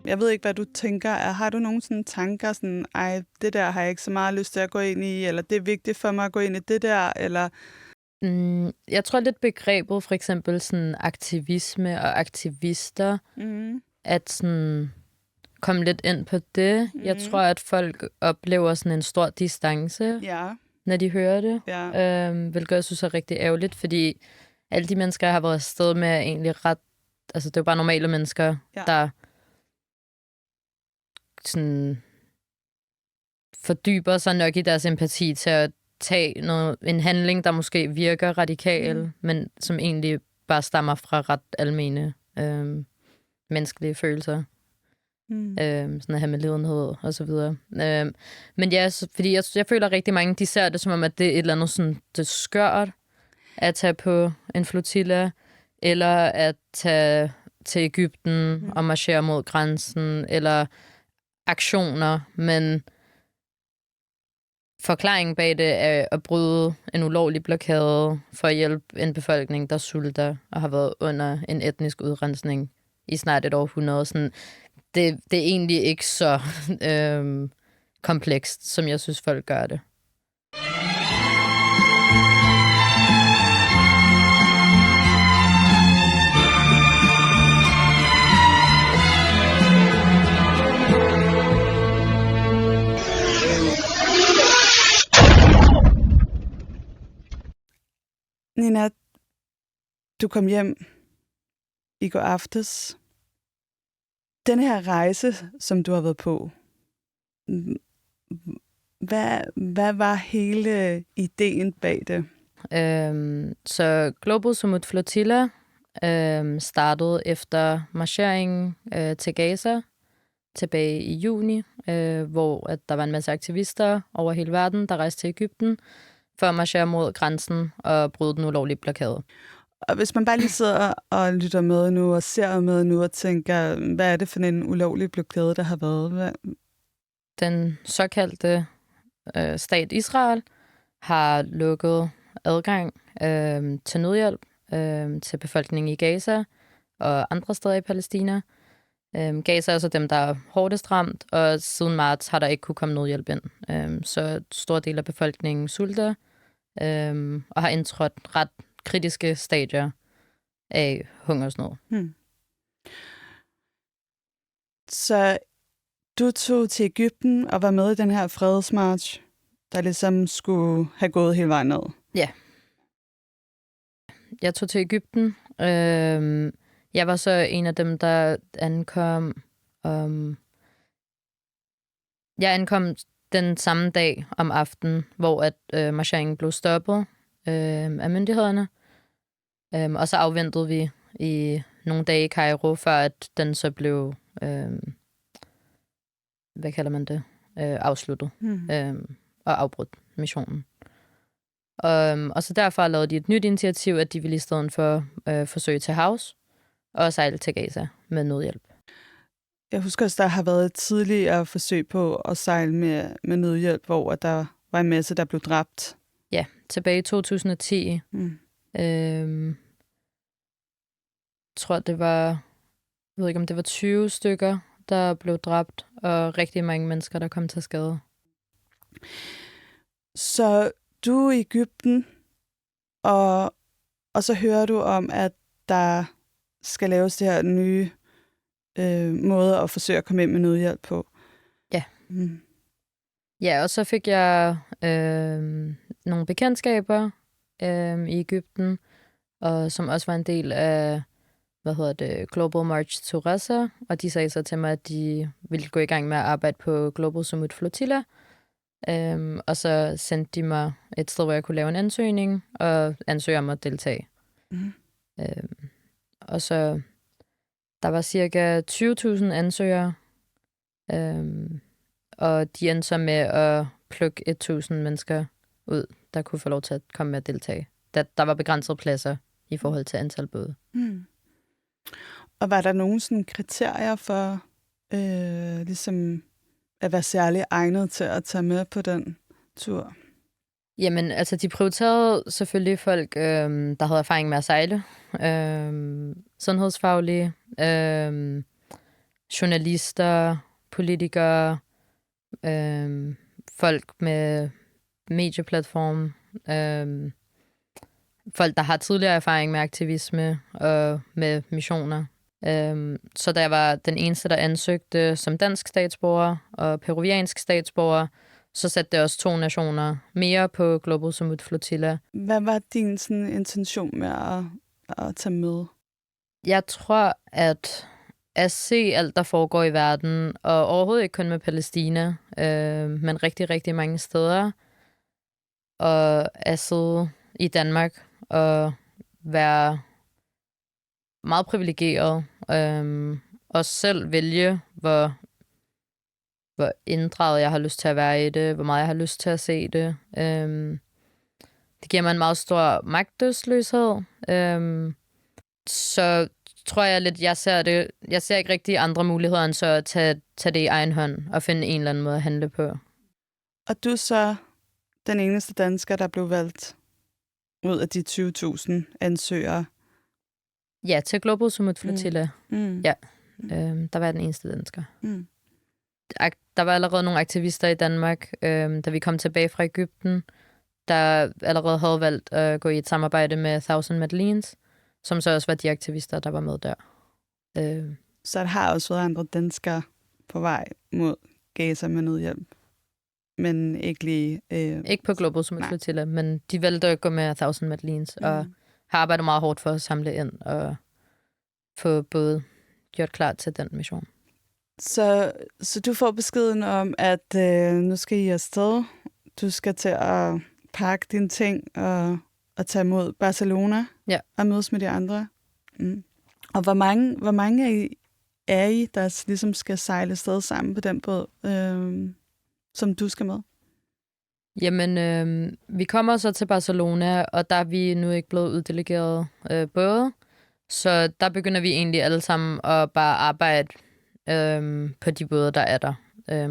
Jeg ved ikke, hvad du tænker. Har du nogle sådan tanker, sådan, det der har jeg ikke så meget lyst til at gå ind i, eller det er vigtigt for mig at gå ind i det der, eller... Jeg tror lidt begrebet, for eksempel sådan aktivisme og aktivister, at sådan komme lidt ind på det. Jeg tror, at folk oplever sådan en stor distance, når de hører det, hvilket jeg synes er rigtig ærgerligt, fordi alle de mennesker, jeg har været afsted med, er egentlig ret... Altså, det er jo bare normale mennesker, der sådan fordyber sig nok i deres empati til at tage en handling, der måske virker radikal, men som egentlig bare stammer fra ret almene menneskelige følelser. Sådan at have med lidenhed og så videre. Men ja, fordi jeg føler rigtig mange, de ser det som om, at det er et eller andet sådan, det skørt at tage på en flotilla, eller at tage til Egypten og marchere mod grænsen, eller aktioner, men forklaringen bag det er at bryde en ulovlig blokade for at hjælpe en befolkning, der sulter og har været under en etnisk udrensning i snart et århundrede. Sådan, det er egentlig ikke så komplekst, som jeg synes, folk gør det. Nina, du kom hjem i går aftes. Den her rejse, som du har været på, hvad var hele ideen bag det? Så Global Sumut Flotilla startede efter marcheringen til Gaza tilbage i juni, hvor at der var en masse aktivister over hele verden, der rejste til Egypten for at marchere mod grænsen og bryde den ulovlige blokade. Og hvis man bare lige sidder og lytter med nu og ser med nu og tænker, hvad er det for en ulovlig blokade, der har været? Den såkaldte stat Israel har lukket adgang til nødhjælp til befolkningen i Gaza og andre steder i Palæstina. Gaza er så dem, der er hårdest ramt, og siden marts har der ikke kunne komme nødhjælp ind. Så stor del af befolkningen sulter og har indtrådt ret kritiske stadier af hungersnød. Så du tog til Egypten og var med i den her fredsmarch, der ligesom skulle have gået hele vejen ned? Ja. Jeg tog til Egypten. Jeg var så en af dem, der ankom... Jeg ankom den samme dag om aftenen, hvor at marcheringen blev stoppet af myndighederne. Og så afventede vi i nogle dage i Kairo, før at den så blev, hvad kalder man det, afsluttet og afbrudt missionen. Og så derfor lavede de et nyt initiativ, at de ville i stedet for forsøge til havs og sejle til Gaza med nødhjælp. Jeg husker også, der har været et tidligere forsøg på at sejle med nødhjælp, hvor der var en masse, der blev dræbt. Ja, tilbage i 2010. Tror det var, jeg ved ikke om det var 20 stykker, der blev dræbt, og rigtig mange mennesker, der kom til skade. Så du er i Egypten, og så hører du om, at der skal laves det her nye måde at forsøge at komme ind med nødhjælp på. Ja. Ja, og så fik jeg nogle bekendtskaber i Egypten, og som også var en del af Global March to Gaza, og de sagde så til mig, at de ville gå i gang med at arbejde på Global Sumut Flotilla, og så sendte de mig et sted, hvor jeg kunne lave en ansøgning, og ansøge om at deltage. Og så der var cirka 20.000 ansøgere, og de endte så med at plukke 1.000 mennesker ud, der kunne få lov til at komme med at deltage. Der var begrænsede pladser i forhold til antal både. Og var der nogen sådan kriterier for ligesom at være særlig egnet til at tage med på den tur? Jamen, altså de prioriterede selvfølgelig folk, der havde erfaring med at sejle, sundhedsfaglige, journalister, politikere, folk med medieplatform, folk, der har tidligere erfaring med aktivisme og med missioner. Så da jeg var den eneste, der ansøgte som dansk statsborger og peruviansk statsborger, så satte det også 2 nationer mere på Global Summit Flotilla. Hvad var din sådan, intention med at tage med? Jeg tror, at se alt, der foregår i verden, og overhovedet ikke kun med Palæstina, men rigtig, rigtig mange steder, og at sidde i Danmark og være meget privilegeret, og selv vælge, hvor inddraget jeg har lyst til at være i det, hvor meget jeg har lyst til at se det. Det giver mig en meget stor magtesløshed. Så tror jeg lidt, jeg ser ikke rigtig andre muligheder end så at tage det i egen hånd og finde en eller anden måde at handle på. Og du er så den eneste dansker, der blev valgt ud af de 20.000 ansøgere? Ja, til Global Summit Flotilla. Ja, der var jeg den eneste dansker. Der var allerede nogle aktivister i Danmark, da vi kom tilbage fra Egypten, der allerede havde valgt at gå i et samarbejde med Thousand Madeleines, som så også var de aktivister, der var med der. Så der har også været andre danskere på vej mod Gaza med nødhjælp, men ikke lige... Ikke på Global Summit Flotilla, men de valgte at gå med Thousand Madeleines, og har arbejdet meget hårdt for at samle ind og få både gjort klar til den mission. Så du får beskeden om, at nu skal I afsted. Du skal til at pakke dine ting og tage mod Barcelona og mødes med de andre. Og hvor mange er I, der ligesom skal sejle afsted sammen på den båd, som du skal med? Jamen, vi kommer så til Barcelona, og der er vi nu ikke blevet uddelegeret både. Så der begynder vi egentlig alle sammen at bare arbejde på de både, der er der,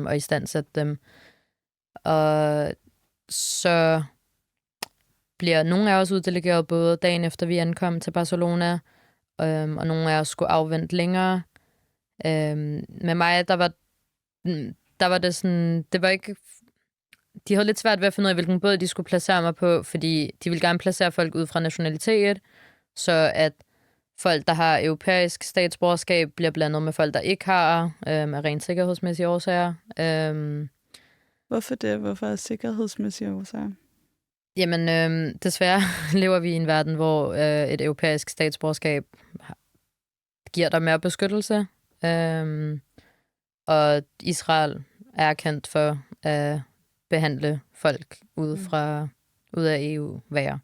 og istandsætte dem. Og så bliver nogle af os uddelegeret både dagen efter vi ankom til Barcelona, og nogle af os skulle afvente længere. Med mig, der var det sådan, det var ikke... De havde lidt svært ved at finde ud af, hvilken båd de skulle placere mig på, fordi de ville gerne placere folk ud fra nationalitet, så at folk, der har europæisk statsborgerskab, bliver blandet med folk, der ikke har, af rent sikkerhedsmæssige årsager. Hvorfor det? Hvorfor er sikkerhedsmæssige årsager? Jamen, desværre lever vi i en verden, hvor et europæisk statsborgerskab giver dig mere beskyttelse. Og Israel er kendt for at behandle folk ud af EU værre.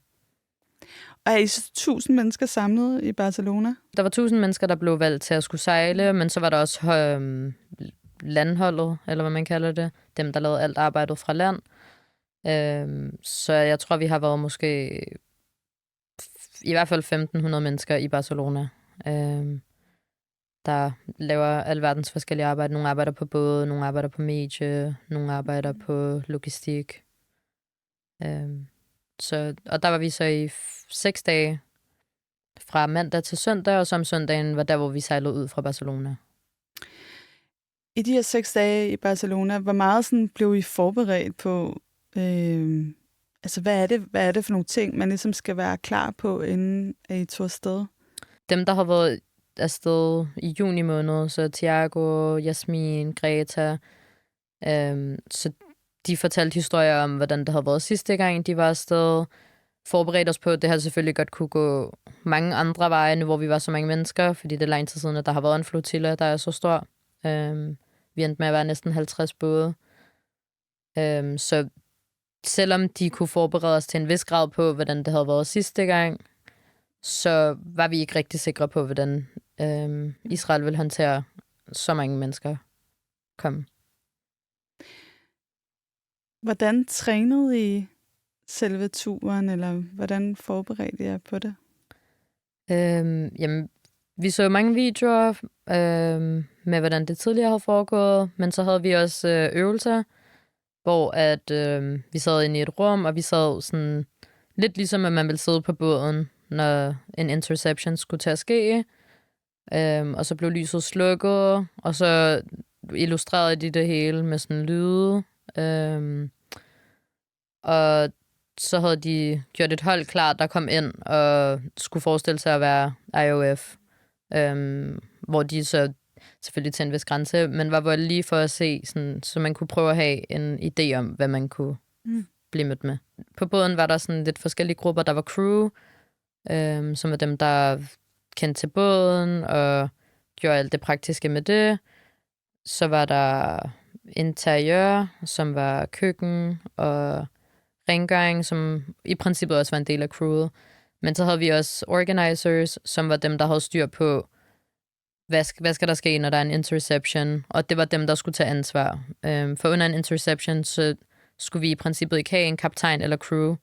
Og er I så 1.000 mennesker samlet i Barcelona? Der var 1.000 mennesker, der blev valgt til at skulle sejle, men så var der også landholdet, eller hvad man kalder det. Dem, der lavede alt arbejdet fra land. Så jeg tror, vi har været måske i hvert fald 1.500 mennesker i Barcelona, der laver alverdens forskellige arbejde. Nogle arbejder på både, nogle arbejder på medie, nogle arbejder på logistik. Og der var vi så i 6 dage fra mandag til søndag, og så om søndagen var der, hvor vi sejlede ud fra Barcelona. I de her 6 dage i Barcelona, hvor meget sådan blev I forberedt på? Altså, hvad er det for nogle ting, man ligesom skal være klar på, inden I tog afsted? Dem, der har været afsted i juni måned, så Thiago, Jasmin, Greta, så de fortalte historier om, hvordan det havde været sidste gang, de var afsted. Forberedt os på, at det havde selvfølgelig godt kunne gå mange andre veje, nu hvor vi var så mange mennesker, fordi det er lang tid siden, at der har været en flotilla, der er så stor. Vi endte med at være næsten 50 både. Så selvom de kunne forberede os til en vis grad på, hvordan det havde været sidste gang, så var vi ikke rigtig sikre på, hvordan Israel ville håndtere så mange mennesker komme. Hvordan trænede I selve turen, eller hvordan forberedte I jer på det? Jamen, vi så mange videoer med, hvordan det tidligere havde foregået, men så havde vi også øvelser, hvor at vi sad inde i et rum, og vi sad sådan lidt ligesom, at man ville sidde på båden, når en interception skulle til at ske. Og så blev lyset slukket, og så illustrerede de det hele med sådan lyde. Og så havde de gjort et hold klar, der kom ind og skulle forestille sig at være IOF. Hvor de så selvfølgelig til en vis grænse, men var voldelige for at se, sådan, så man kunne prøve at have en idé om, hvad man kunne blive mødt med. På båden var der sådan lidt forskellige grupper. Der var crew, som var dem, der kendte til båden og gjorde alt det praktiske med det. Så var der interiør, som var køkken og rengøring, som i princippet også var en del af crewet. Men så havde vi også organizers, som var dem, der havde styr på, hvad skal der ske, når der er en interception? Og det var dem, der skulle tage ansvar. For under en interception, så skulle vi i princippet ikke have en kaptajn eller crew,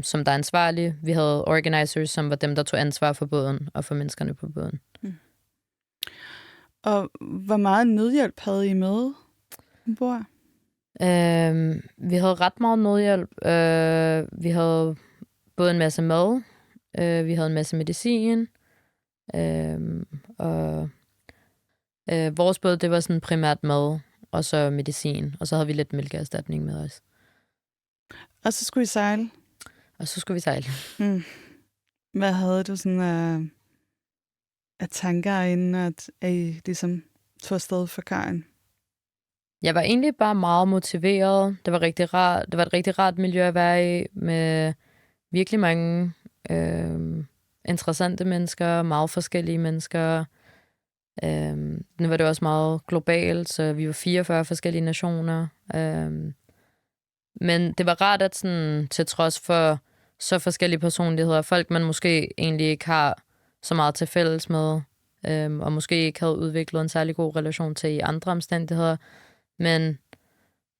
som der er ansvarlig. Vi havde organizers, som var dem, der tog ansvar for båden og for menneskerne på båden. Og hvor meget nødhjælp havde I med ombord? Vi havde ret meget nødhjælp. Vi havde både en masse mad, vi havde en masse medicin, og vores båd, det var sådan primært mad, og så medicin, og så havde vi lidt mælkeerstatning med os. Og så skulle I sejle? Og så skulle vi sejle. Hvad havde du sådan af tanker, inden at I ligesom tog afsted for kajen? Jeg var egentlig bare meget motiveret. Det var rigtig rart. Det var et rigtig rart miljø at være i, med virkelig mange interessante mennesker, meget forskellige mennesker. Nu var det også meget globalt, så vi var 44 forskellige nationer. Men det var rart, at sådan, til trods for så forskellige personligheder, folk man måske egentlig ikke har så meget til fælles med, og måske ikke havde udviklet en særlig god relation til i andre omstændigheder, men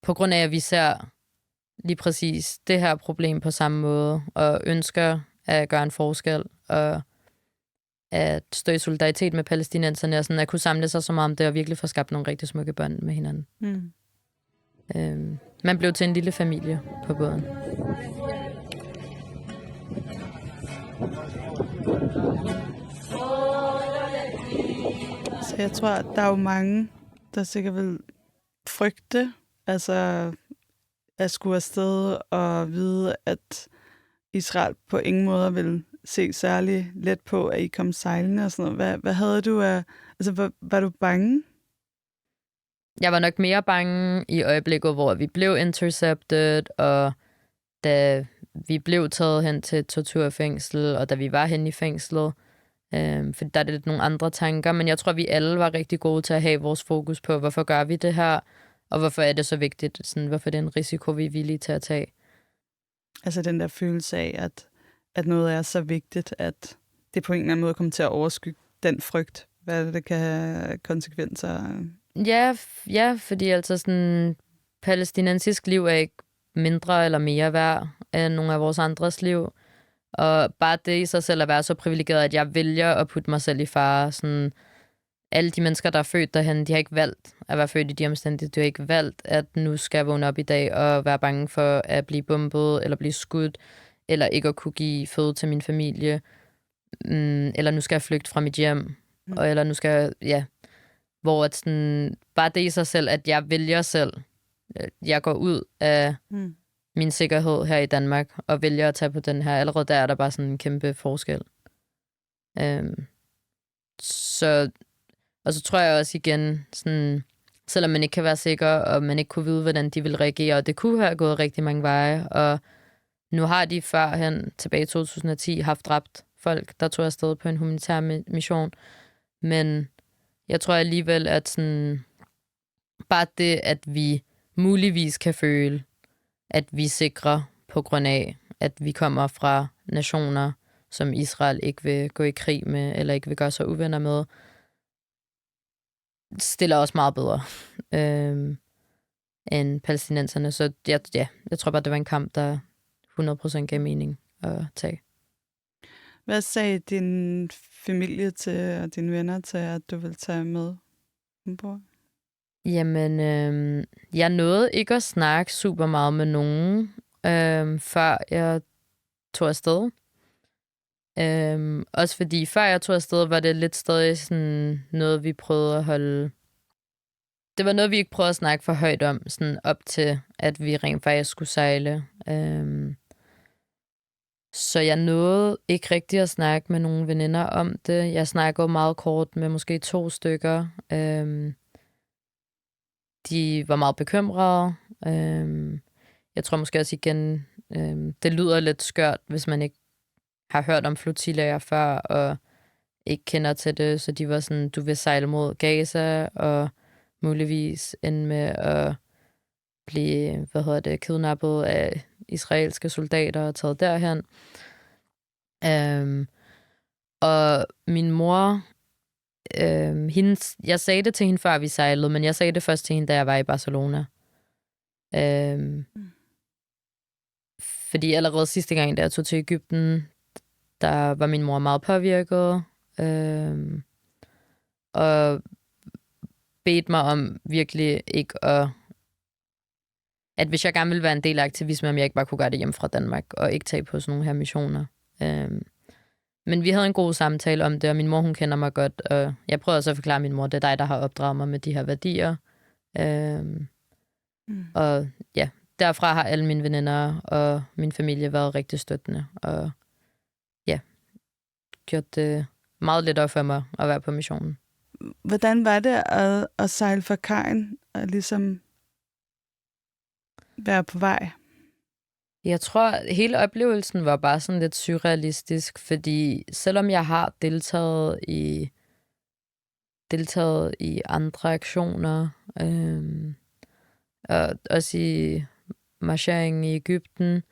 på grund af, at vi ser lige præcis det her problem på samme måde, og ønsker at gøre en forskel, og at stå i solidaritet med palæstinenserne, og sådan at kunne samle sig så meget om det, og virkelig få skabt nogle rigtig smukke bånd med hinanden. Man blev til en lille familie på båden. Så jeg tror, at der er jo mange, der sikkert vil frygte, altså at skulle afsted og vide, at Israel på ingen måde vil se særlig let på, at I kom sejlende og sådan noget. Hvad havde du af... Altså, var du bange? Jeg var nok mere bange i øjeblikket, hvor vi blev intercepted, og da vi blev taget hen til et torturfængsel, og da vi var hen i fængslet. For der er lidt nogle andre tanker, men jeg tror, vi alle var rigtig gode til at have vores fokus på, hvorfor gør vi det her, og hvorfor er det så vigtigt, sådan, hvorfor er det en risiko, vi er villige til at tage. Altså den der følelse af, at noget er så vigtigt, at det på en eller anden måde kommer til at overskygge den frygt, hvad det kan have konsekvenser. Ja, fordi altså sådan, palæstinensisk liv er ikke mindre eller mere værd end nogle af vores andres liv. Og bare det i sig selv at være så privilegeret, at jeg vælger at putte mig selv i fare. Sådan, alle de mennesker, der er født derhen, de har ikke valgt at være født i de omstændigheder. De har ikke valgt, at nu skal jeg vågne op i dag og være bange for at blive bombet, eller blive skudt, eller ikke at kunne give føde til min familie, eller nu skal jeg flygte fra mit hjem, eller nu skal jeg, hvor at sådan, bare det i sig selv, at jeg vælger selv. Jeg går ud af min sikkerhed her i Danmark, og vælger at tage på den her. Allerede der er der bare sådan en kæmpe forskel. Og så tror jeg også igen, sådan, selvom man ikke kan være sikker, og man ikke kunne vide, hvordan de vil reagere, og det kunne have gået rigtig mange veje, og nu har de førhen, tilbage i 2010, haft dræbt folk, der tog afsted på en humanitær mission. Men jeg tror alligevel, at sådan, bare det, at vi muligvis kan føle, at vi er sikre på grund af, at vi kommer fra nationer, som Israel ikke vil gå i krig med, eller ikke vil gøre sig uvenner med, stiller os meget bedre end palæstinenserne. Så jeg tror bare, det var en kamp, der 100% gav mening at tage. Hvad sagde din familie til, og dine venner til, at du ville tage med ombord? Jamen, jeg nåede ikke at snakke super meget med nogen, før jeg tog afsted. Også fordi før jeg tog afsted, var det lidt stadig sådan noget, vi prøvede at holde... Det var noget, vi ikke prøvede at snakke for højt om, sådan op til, at vi rent faktisk skulle sejle. Så jeg nåede ikke rigtig at snakke med nogle veninder om det. Jeg snakkede meget kort med måske 2 stykker. De var meget bekymrede. Jeg tror måske også igen, det lyder lidt skørt, hvis man ikke har hørt om flotillager før, og ikke kender til det. Så de var sådan, du vil sejle mod Gaza, og muligvis ende med at blive, kidnappet af israelske soldater og taget derhen. Og min mor, jeg sagde det til hende, før vi sejlede, men jeg sagde det først til hende, da jeg var i Barcelona. Fordi allerede sidste gang, da jeg tog til Egypten, der var min mor meget påvirket, og bedte mig om virkelig ikke at hvis jeg gerne ville være en del af aktivisme, om jeg ikke bare kunne gøre det hjem fra Danmark, og ikke tage på sådan nogle her missioner. Men vi havde en god samtale om det, og min mor, hun kender mig godt, og jeg prøvede også at forklare min mor, det er dig, der har opdraget mig med de her værdier. Og ja, derfra har alle mine veninder og min familie været rigtig støttende, og ja, gjort det meget lettere for mig at være på missionen. Hvordan var det at sejle fra kajen og ligesom være på vej? Jeg tror, hele oplevelsen var bare sådan lidt surrealistisk, fordi selvom jeg har deltaget i andre aktioner, og også i marcheringen i Egypten,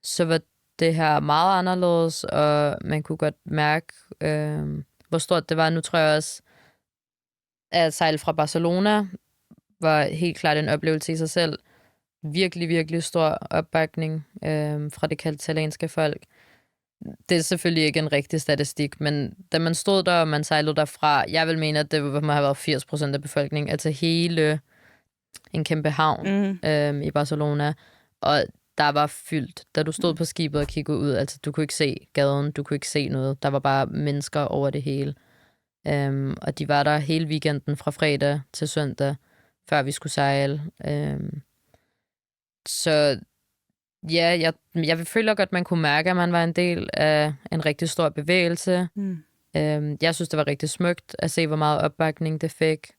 så var det her meget anderledes, og man kunne godt mærke, hvor stort det var. Nu tror jeg også, at sejle fra Barcelona var helt klart en oplevelse i sig selv. Virkelig, virkelig stor opbakning fra det katalanske folk. Det er selvfølgelig ikke en rigtig statistik, men da man stod der, og man sejlede derfra, jeg vil mene, at det må have været 80% af befolkningen, altså hele en kæmpe havn i Barcelona, og der var fyldt. Da du stod på skibet og kiggede ud, altså du kunne ikke se gaden, du kunne ikke se noget. Der var bare mennesker over det hele. Og de var der hele weekenden fra fredag til søndag, før vi skulle sejle. Så ja, jeg føler godt, man kunne mærke, at man var en del af en rigtig stor bevægelse. Jeg synes, det var rigtig smukt at se, hvor meget opbakning det fik.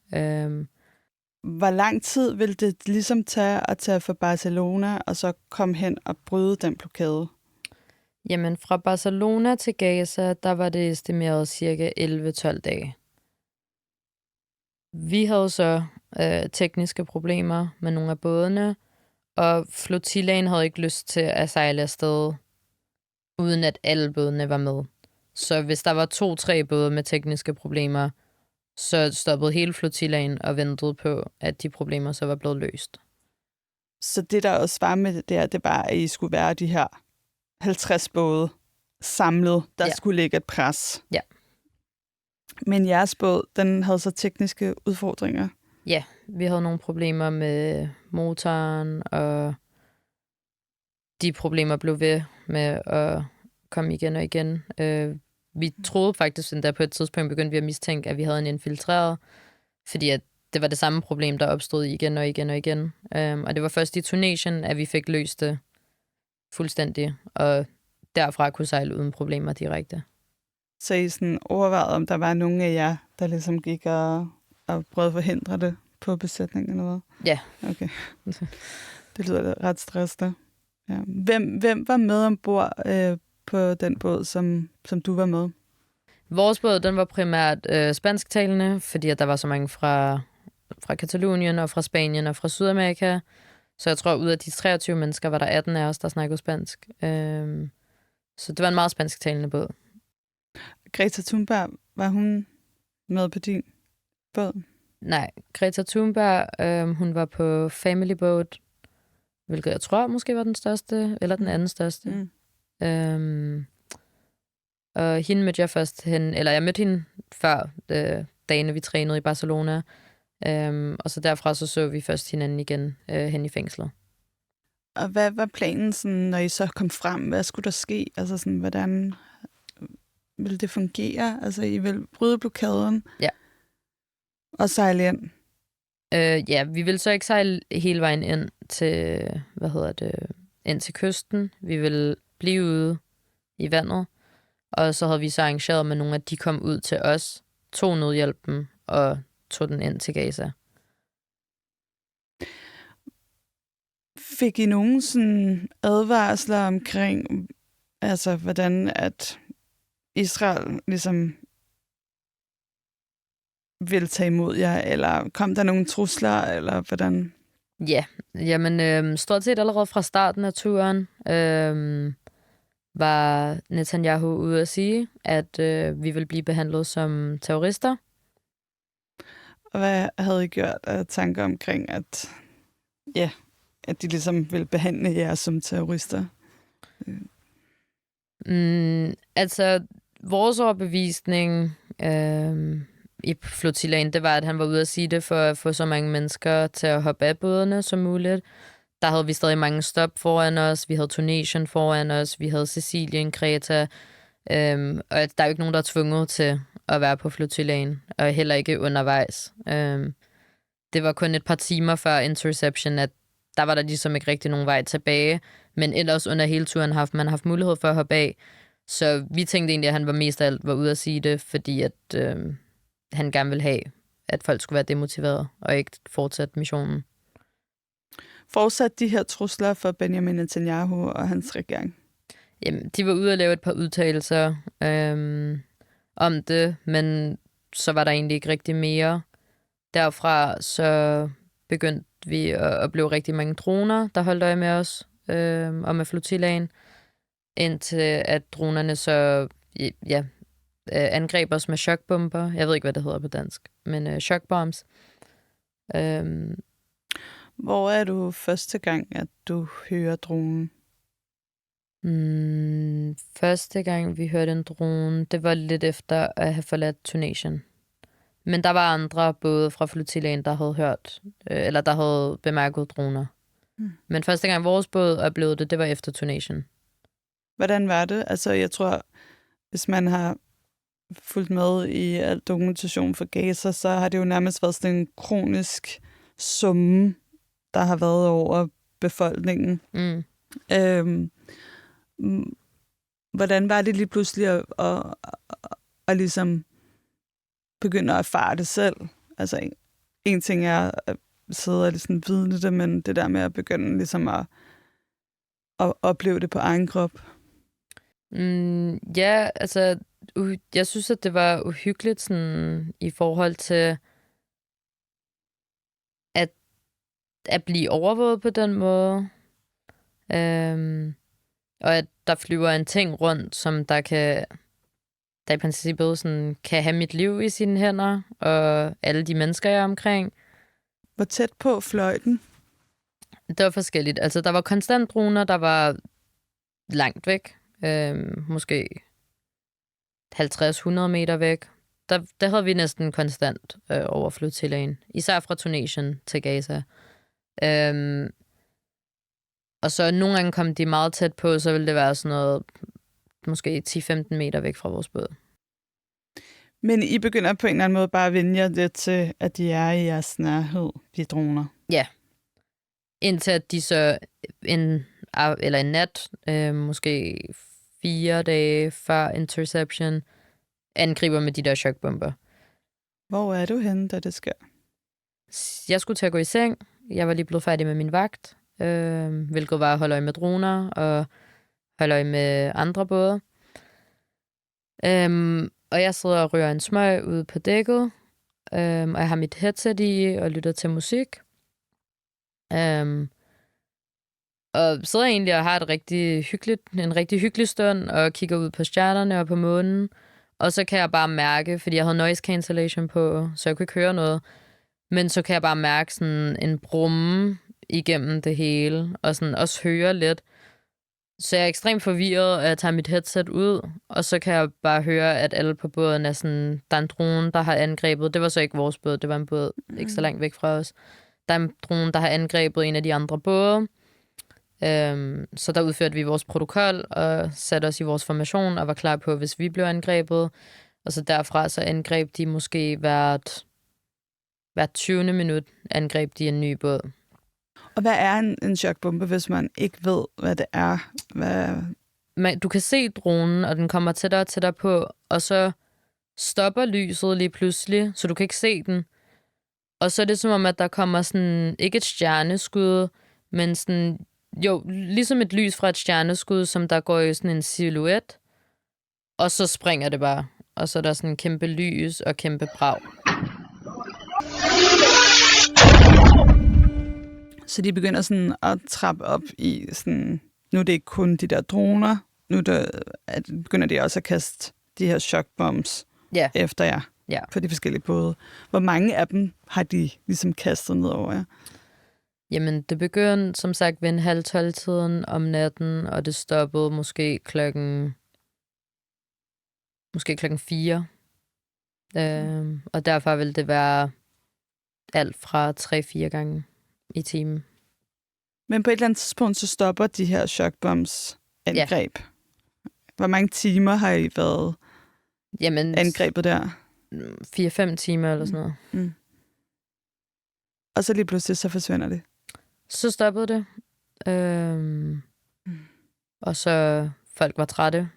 Hvor lang tid ville det ligesom tage at tage fra Barcelona og så komme hen og bryde den blokade? Jamen, fra Barcelona til Gaza, der var det estimeret cirka 11-12 dage. Vi havde så tekniske problemer med nogle af bådene, og flotillagen havde ikke lyst til at sejle afsted, uden at alle bådene var med. Så hvis der var 2-3 både med tekniske problemer, så stoppede hele flotillagen og ventede på, at de problemer så var blevet løst. Så det, der også var med det, det var, at I skulle være de her 50 både samlet, der skulle ligge et pres. Ja. Men jeres båd, den havde så tekniske udfordringer. Ja, vi havde nogle problemer med motoren, og de problemer blev ved med at komme igen og igen. Vi troede faktisk, at der på et tidspunkt begyndte vi at mistænke, at vi havde en infiltreret, fordi at det var det samme problem, der opstod igen og igen og igen. Og det var først i Tunesien, at vi fik løst det fuldstændig, og derfra kunne sejle uden problemer direkte. Så I sådan overvejede, om der var nogen af jer, der ligesom gik og prøvede at forhindre det på besætningen eller hvad? Ja. Okay. Det lyder ret stressende. Ja. Hvem var med ombord på den båd, som du var med? Vores båd, den var primært spansktalende, fordi at der var så mange fra Katalonien og fra Spanien og fra Sydamerika. Så jeg tror, ud af de 23 mennesker, var der 18 af os, der snakkede spansk. Så det var en meget spansktalende båd. Greta Thunberg, var hun med på din båd? Nej, Greta Thunberg, hun var på Family Boat, hvilket jeg tror måske var den største, eller den anden største. Og hende mødte jeg først jeg mødte hende før dagene, vi trænede i Barcelona. Og så derfra så vi først hinanden igen hen i fængslet. Og hvad var planen, sådan, når I så kom frem? Hvad skulle der ske? Altså sådan, hvordan vil det fungere? Altså, I vil bryde blokaden? Ja. Og sejle ind? Ja, vi vil så ikke sejle hele vejen ind til, ind til kysten. Vi vil blive ude i vandet. Og så havde vi så arrangeret med nogle, at de kom ud til os, tog nødhjælpen og tog den ind til Gaza. Fik I nogen sådan advarsler omkring, altså hvordan at Israel ligesom vil tage imod jer, eller kom der nogle trusler, eller hvordan? Ja, jamen stort set allerede fra starten af turen var Netanyahu ude at sige, at vi vil blive behandlet som terrorister. Og hvad havde I gjort af tanker omkring, at de ligesom vil behandle jer som terrorister? Altså, vores overbevisning i flotillaen, det var, at han var ude at sige det for at få så mange mennesker til at hoppe af bådene som muligt. Der havde vi stadig mange stop foran os. Vi havde Tunesien foran os. Vi havde Sicilien, Kreta. Og der er jo ikke nogen, der er tvunget til at være på flotillaen, og heller ikke undervejs. Det var kun et par timer før interception, at der var der ligesom ikke rigtig nogen vej tilbage. Men ellers under hele turen har man haft mulighed for at hoppe af. Så vi tænkte egentlig, at han var mest af alt var ude at sige det, fordi at han gerne ville have, at folk skulle være demotiveret og ikke fortsætte missionen. Fortsat de her trusler for Benjamin Netanyahu og hans regering? Jamen, de var ude at lave et par udtalelser om det, men så var der egentlig ikke rigtig mere. Derfra så begyndte vi at opleve rigtig mange droner, der holdt øje med os og med flotillaen, indtil at dronerne så angreb os med chokbomber. Jeg ved ikke, hvad det hedder på dansk, men shockbombs. Hvor er du første gang, at du hører dronen? Første gang, vi hørte en drone, det var lidt efter at have forladt Tunesien. Men der var andre både fra flotillaen, der havde hørt, eller der havde bemærket droner. Men første gang vores båd oplevede det var efter Tunesien. Hvordan var det? Altså, jeg tror, hvis man har fulgt med i al dokumentation for Gaza, så har det jo nærmest været sådan en kronisk summe, der har været over befolkningen. Hvordan var det lige pludselig at ligesom begynde at erfare det selv? Altså, en ting er at sidde og ligesom vidne det, men det der med at begynde ligesom at opleve det på egen krop. Ja, altså, jeg synes, at det var uhyggeligt sådan, i forhold til at blive overvåget på den måde. Og at der flyver en ting rundt, som der i princippet sådan, kan have mit liv i sine hænder, og alle de mennesker, jeg er omkring. Hvor tæt på fløj den? Det var forskelligt. Altså, der var konstant droner, der var langt væk. Måske 50-100 meter væk. Der havde vi næsten konstant over flotillaen. Især fra Tunesien til Gaza. Og så nogle gange kom de meget tæt på, så ville det være sådan noget, måske 10-15 meter væk fra vores båd. Men I begynder på en eller anden måde bare at vende jer lidt til, at de er i jeres nærhed, de droner? Ja. Indtil at de så en nat, måske 4 dage før interception, angriber med de der chokbomber. Hvor er du henne, da det sker? Jeg skulle til at gå i seng. Jeg var lige blevet færdig med min vagt, hvilket var at holde øje med droner og holde øje med andre både. Og jeg sidder og rører en smøg ude på dækket, og jeg har mit headset i og lytter til musik. Og sidder egentlig og har en rigtig hyggelig stund og kigger ud på stjernerne og på månen. Og så kan jeg bare mærke, fordi jeg havde noise cancellation på, så jeg kunne ikke høre noget. Men så kan jeg bare mærke sådan en brumme igennem det hele, og sådan også høre lidt. Så jeg er ekstremt forvirret, at jeg tager mit headset ud, og så kan jeg bare høre, at alle på båden er sådan, der er en drone, der har angrebet. Det var så ikke vores båd, det var en båd ikke så langt væk fra os. Der er en drone, der har angrebet en af de andre både. Så der udførte vi vores protokol og satte os i vores formation og var klar på, hvis vi blev angrebet. Og så derfra så angreb de måske hvert 20. minut angreb de en ny båd. Og hvad er en chokbombe, hvis man ikke ved, hvad det er? Du kan se dronen, og den kommer tættere og tættere på, og så stopper lyset lige pludselig, så du kan ikke se den. Og så er det som om, at der kommer sådan, ikke et stjerneskud, men sådan, jo, ligesom et lys fra et stjerneskud, som der går i sådan en silhuet, og så springer det bare. Og så er der sådan en kæmpe lys og kæmpe brag. Så de begynder sådan at trappe op i sådan, nu er det ikke kun de der droner, begynder de også at kaste de her shockbombs efter jer på de forskellige både. Hvor mange af dem har de ligesom kastet ned over jer? Jamen, det begyndte som sagt ved 11:30 om natten, og det stoppede måske klokken 4. Og derfor vil det være alt fra 3-4 gange i timen. Men på et eller andet tidspunkt, så stopper de her shockbombs angreb. Ja. Hvor mange timer har I været angrebet der? 4-5 timer eller sådan noget. Mm. Og så lige pludselig, så forsvinder det? Så stoppede det. Og så folk var trætte.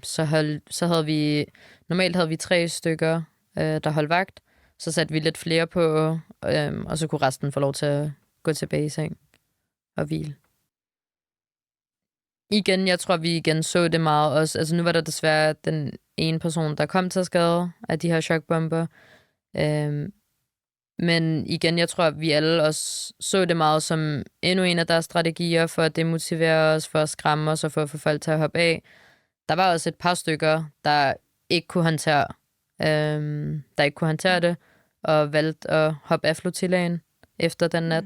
Så havde vi... Normalt havde vi 3 stykker, der holdt vagt. Så satte vi lidt flere på, og så kunne resten få lov til at gå tilbage i seng og hvile. Igen, jeg tror, vi igen så det meget også. Altså nu var der desværre den ene person, der kom til skade af de her chokbomber. Men igen, jeg tror, at vi alle også så det meget som endnu en af deres strategier for at demotivere os, for at skræmme os og for at få folk til at hoppe af. Der var også et par stykker, der ikke kunne håndtere det, og valgte at hoppe af flotillaen efter den nat.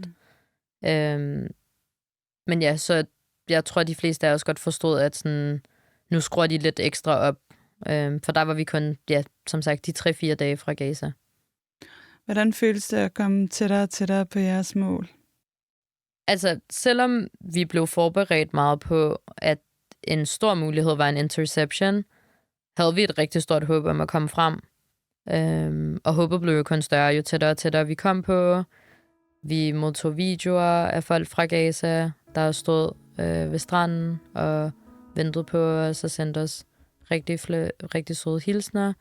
Men ja, så jeg tror, de fleste af os godt forstod, at sådan, nu skruer de lidt ekstra op. For der var vi kun, som sagt, de 3-4 dage fra Gaza. Hvordan føles det at komme tættere og tættere på jeres mål? Altså, selvom vi blev forberedt meget på, at en stor mulighed var en interception, havde vi et rigtig stort håb om at komme frem. Og håbet blev jo kun større, jo tættere og tættere vi kom på. Vi modtog videoer af folk fra Gaza, der stod ved stranden og ventede på os og sendte os rigtig søde hilsner.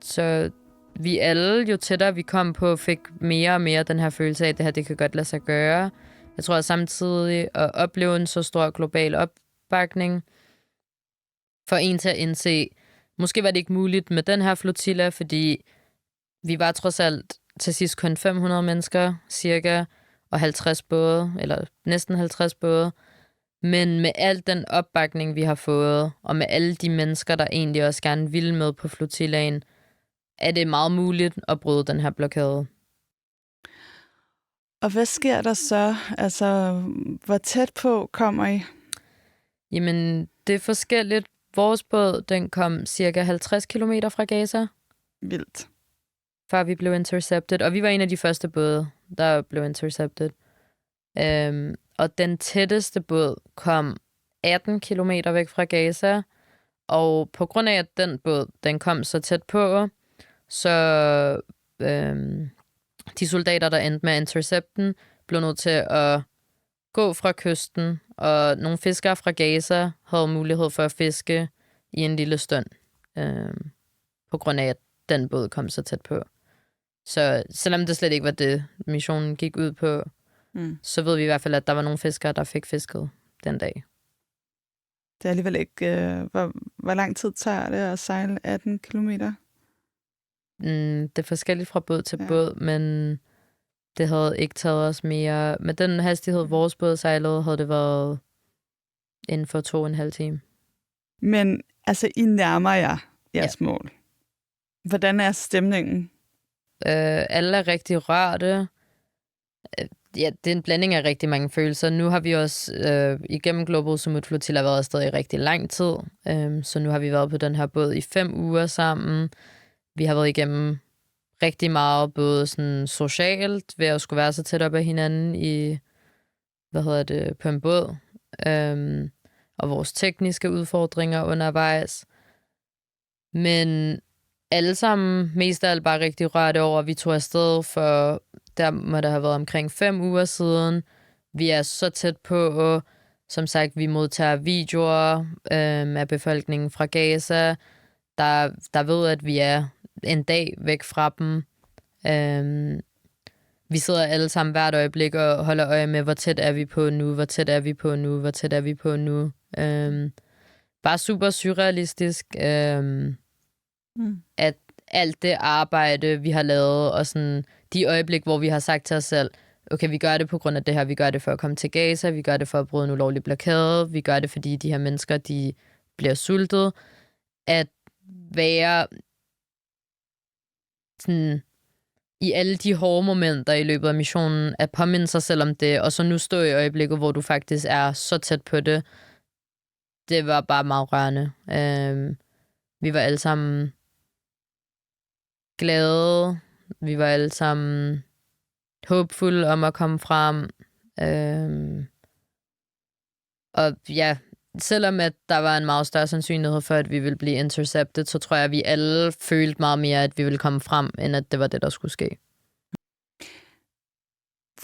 Så vi alle, jo tættere vi kom på, fik mere og mere den her følelse af, at det her det kan godt lade sig gøre. Jeg tror at samtidig at opleve en så stor global opbakning for en til at indse, måske var det ikke muligt med den her flotilla, fordi vi var trods alt til sidst kun 500 mennesker, cirka, og 50 både, eller næsten 50 både. Men med al den opbakning, vi har fået, og med alle de mennesker, der egentlig også gerne vil med på flotillaen, er det meget muligt at bryde den her blokade. Og hvad sker der så? Altså, hvor tæt på kommer I? Jamen, det er forskelligt. Vores båd, den kom cirka 50 kilometer fra Gaza. Vildt. Før vi blev intercepted. Og vi var en af de første både, der blev intercepted. Og den tætteste båd kom 18 kilometer væk fra Gaza. Og på grund af, at den båd, den kom så tæt på, så de soldater, der endte med at intercepten, blev nødt til at gå fra kysten, og nogle fiskere fra Gaza havde mulighed for at fiske i en lille stund, på grund af, at den båd kom så tæt på. Så selvom det slet ikke var det, missionen gik ud på, så ved vi i hvert fald, at der var nogle fiskere, der fik fisket den dag. Det er alligevel ikke... Hvor lang tid tager det at sejle 18 kilometer? Det er forskelligt fra båd til båd, men det havde ikke taget os mere. Med den hastighed, vores båd sejlede, havde det været inden for 2,5 timer. Men altså, I nærmer jer jeres mål. Hvordan er stemningen? Alle er rigtig rørte. Ja, det er en blanding af rigtig mange følelser. Nu har vi også igennem Global Summit Flotilla været afsted i rigtig lang tid. Så nu har vi været på den her båd i 5 uger sammen. Vi har været igennem rigtig meget både sådan socialt ved at skulle være så tæt op ad hinanden i, på en båd, og vores tekniske udfordringer undervejs. Men alle sammen mest af alt bare rigtig rørte over. Vi tog afsted for, der må der have været omkring 5 uger siden. Vi er så tæt på, som sagt, vi modtager videoer af befolkningen fra Gaza, der ved, at vi er en dag væk fra dem. Vi sidder alle sammen hvert øjeblik og holder øje med, hvor tæt er vi på nu, hvor tæt er vi på nu, hvor tæt er vi på nu. Bare super surrealistisk, at alt det arbejde, vi har lavet, og sådan de øjeblik, hvor vi har sagt til os selv, okay, vi gør det på grund af det her, vi gør det for at komme til Gaza, vi gør det for at bryde en ulovlig blokade, vi gør det, fordi de her mennesker, de bliver sultet. At være sådan i alle de hårde momenter i løbet af missionen, at påminde sig selv om det, og så nu stå i øjeblikket, hvor du faktisk er så tæt på det, det var bare meget rørende. Vi var alle sammen glade, vi var alle sammen håbfulde om at komme frem. Og ja, selvom at der var en meget større sandsynlighed for, at vi ville blive intercepted, så tror jeg, at vi alle følte meget mere, at vi ville komme frem, end at det var det, der skulle ske.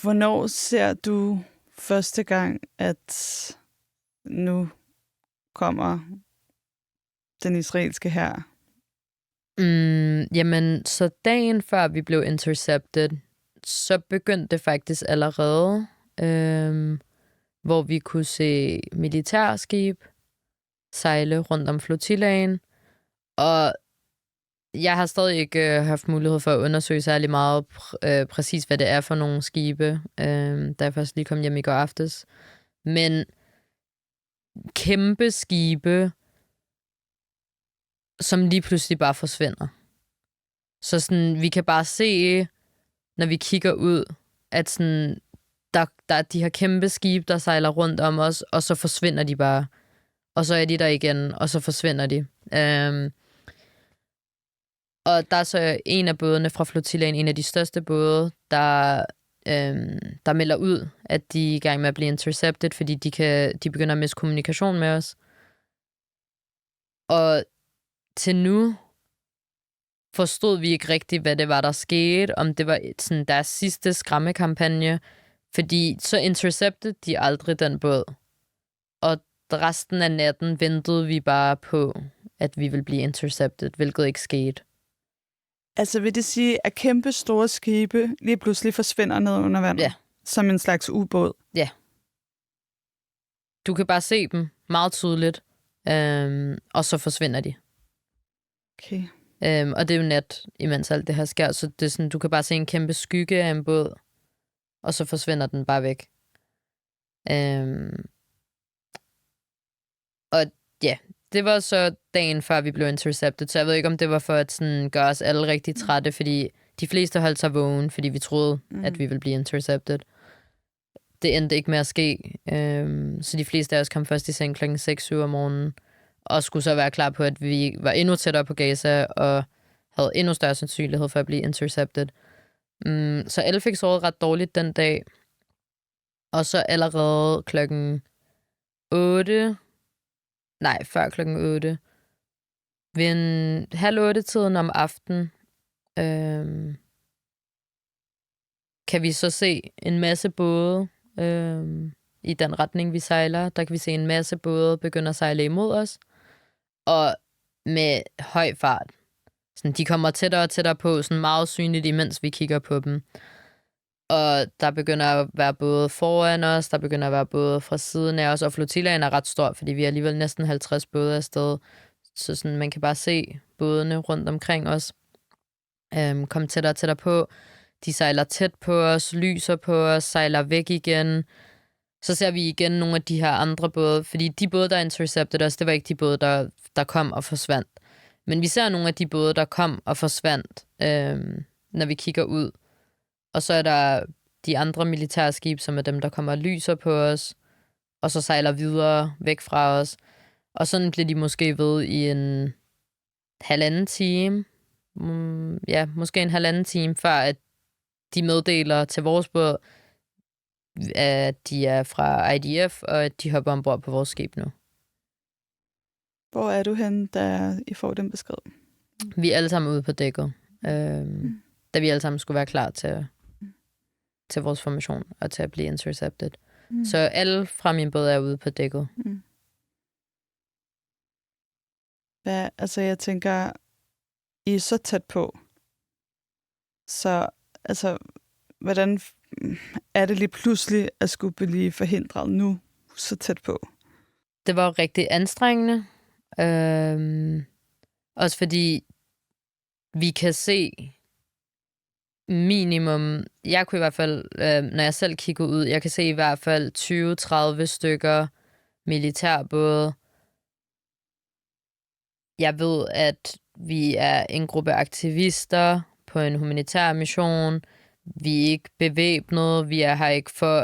Hvornår ser du første gang, at nu kommer den israelske hær? Jamen, så dagen før vi blev intercepted, så begyndte det faktisk allerede, hvor vi kunne se militærskib sejle rundt om flotillaen. Og jeg har stadig ikke haft mulighed for at undersøge særlig meget præcis, hvad det er for nogle skibe, da jeg først lige kom hjem i går aftes. Men kæmpe skibe, som lige pludselig bare forsvinder. Så sådan, vi kan bare se, når vi kigger ud, at sådan, der er de her kæmpe skibe, der sejler rundt om os, og så forsvinder de bare. Og så er de der igen, og så forsvinder de. Og der er så en af bådene fra flotillaen, en af de største både, der melder ud, at de er i gang med at blive intercepted, fordi de begynder at miste kommunikation med os. Og til nu forstod vi ikke rigtigt, hvad det var, der skete, om det var sådan deres sidste skræmmekampagne, fordi så intercepted de aldrig den båd. Og resten af natten ventede vi bare på, at vi ville blive intercepted, hvilket ikke skete. Altså vil det sige, at kæmpe store skibe lige pludselig forsvinder ned under vandet? Ja. Som en slags ubåd? Ja. Du kan bare se dem meget tydeligt, og så forsvinder de. Okay. Og det er jo nat, imens alt det her sker, så det er sådan, du kan bare se en kæmpe skygge af en båd, og så forsvinder den bare væk. Og ja, det var så dagen før vi blev intercepted, så jeg ved ikke, om det var for at sådan, gøre os alle rigtig trætte, fordi de fleste holdt sig vågen, fordi vi troede, at vi ville blive intercepted. Det endte ikke med at ske, så de fleste af os kom først i seng klokken 6-7 om morgenen, og skulle så være klar på, at vi var endnu tættere på Gaza, og havde endnu større sandsynlighed for at blive intercepted. Så alle fik sovet ret dårligt den dag, og så allerede klokken 8, før klokken 8, ved en 7:30-tiden om aftenen, kan vi så se en masse både i den retning, vi sejler. Der kan vi se en masse både begynde at sejle imod os, og med høj fart. Sådan, de kommer tættere og tættere på, sådan meget synligt, imens vi kigger på dem. Og der begynder at være både foran os, der begynder at være både fra siden af os, og flotillaen er ret stor, fordi vi er alligevel næsten 50 både afsted. Så sådan, man kan bare se bådene rundt omkring os komme tættere og tættere på. De sejler tæt på os, lyser på os, sejler væk igen. Så ser vi igen nogle af de her andre både, fordi de både, der intercepted os, det var ikke de både, der kom og forsvandt. Men vi ser nogle af de både, der kom og forsvandt, når vi kigger ud. Og så er der de andre militærskib, som er dem, der kommer og lyser på os, og så sejler videre væk fra os. Og sådan bliver de måske ved i en 1,5 time, måske en halvanden time, før at de meddeler til vores båd, at de er fra IDF, og at de hopper ombord på vores skib nu. Hvor er du henne, da I får den besked? Vi er alle sammen ude på dækket, da vi alle sammen skulle være klar til vores formation og til at blive intercepted. Så alle fra min båd er ude på dækket. Altså, jeg tænker, I er så tæt på. Så, altså, hvordan er det lige pludselig at skulle blive forhindret nu så tæt på? Det var rigtig anstrengende. Også fordi vi kan se minimum, jeg kunne i hvert fald, når jeg selv kigger ud, jeg kan se i hvert fald 20-30 stykker militærbåde. Jeg ved, at vi er en gruppe aktivister på en humanitær mission. Vi er ikke bevæbnet. Vi er her ikke for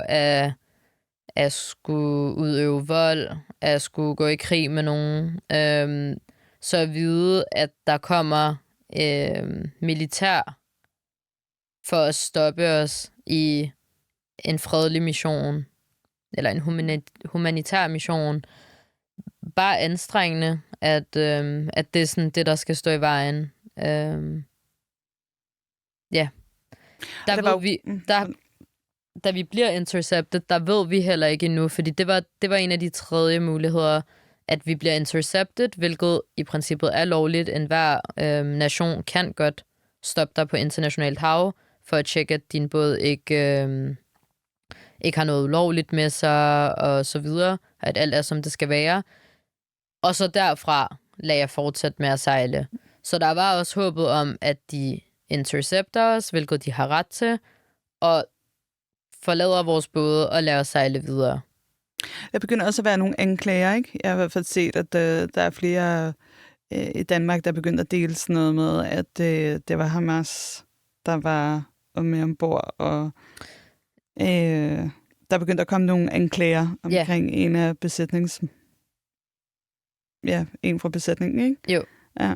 at skulle udøve vold, at skulle gå i krig med nogen. Så at vide, at der kommer militær for at stoppe os i en fredelig mission, eller en humanitær mission, bare anstrengende, at det er sådan det, der skal stå i vejen. Da vi bliver intercepted, der ved vi heller ikke endnu, fordi det var en af de tredje muligheder, at vi bliver intercepted, hvilket i princippet er lovligt. Enhver nation kan godt stoppe dig på internationalt hav, for at tjekke, at din båd ikke har noget ulovligt med sig, og så videre, at alt er, som det skal være. Og så derfra lader jeg fortsætte med at sejle. Så der var også håbet om, at de intercepter os, hvilket de har ret til, og forlader vores både og lader os sejle videre. Der begynder også at være nogle anklager, ikke? Jeg har i hvert fald set, at der er flere i Danmark, der begyndte at dele sådan noget med, at det var Hamas, der var med ombord, og der begyndte at komme nogle anklager omkring en af en fra besætningen, ikke? Jo. Ja.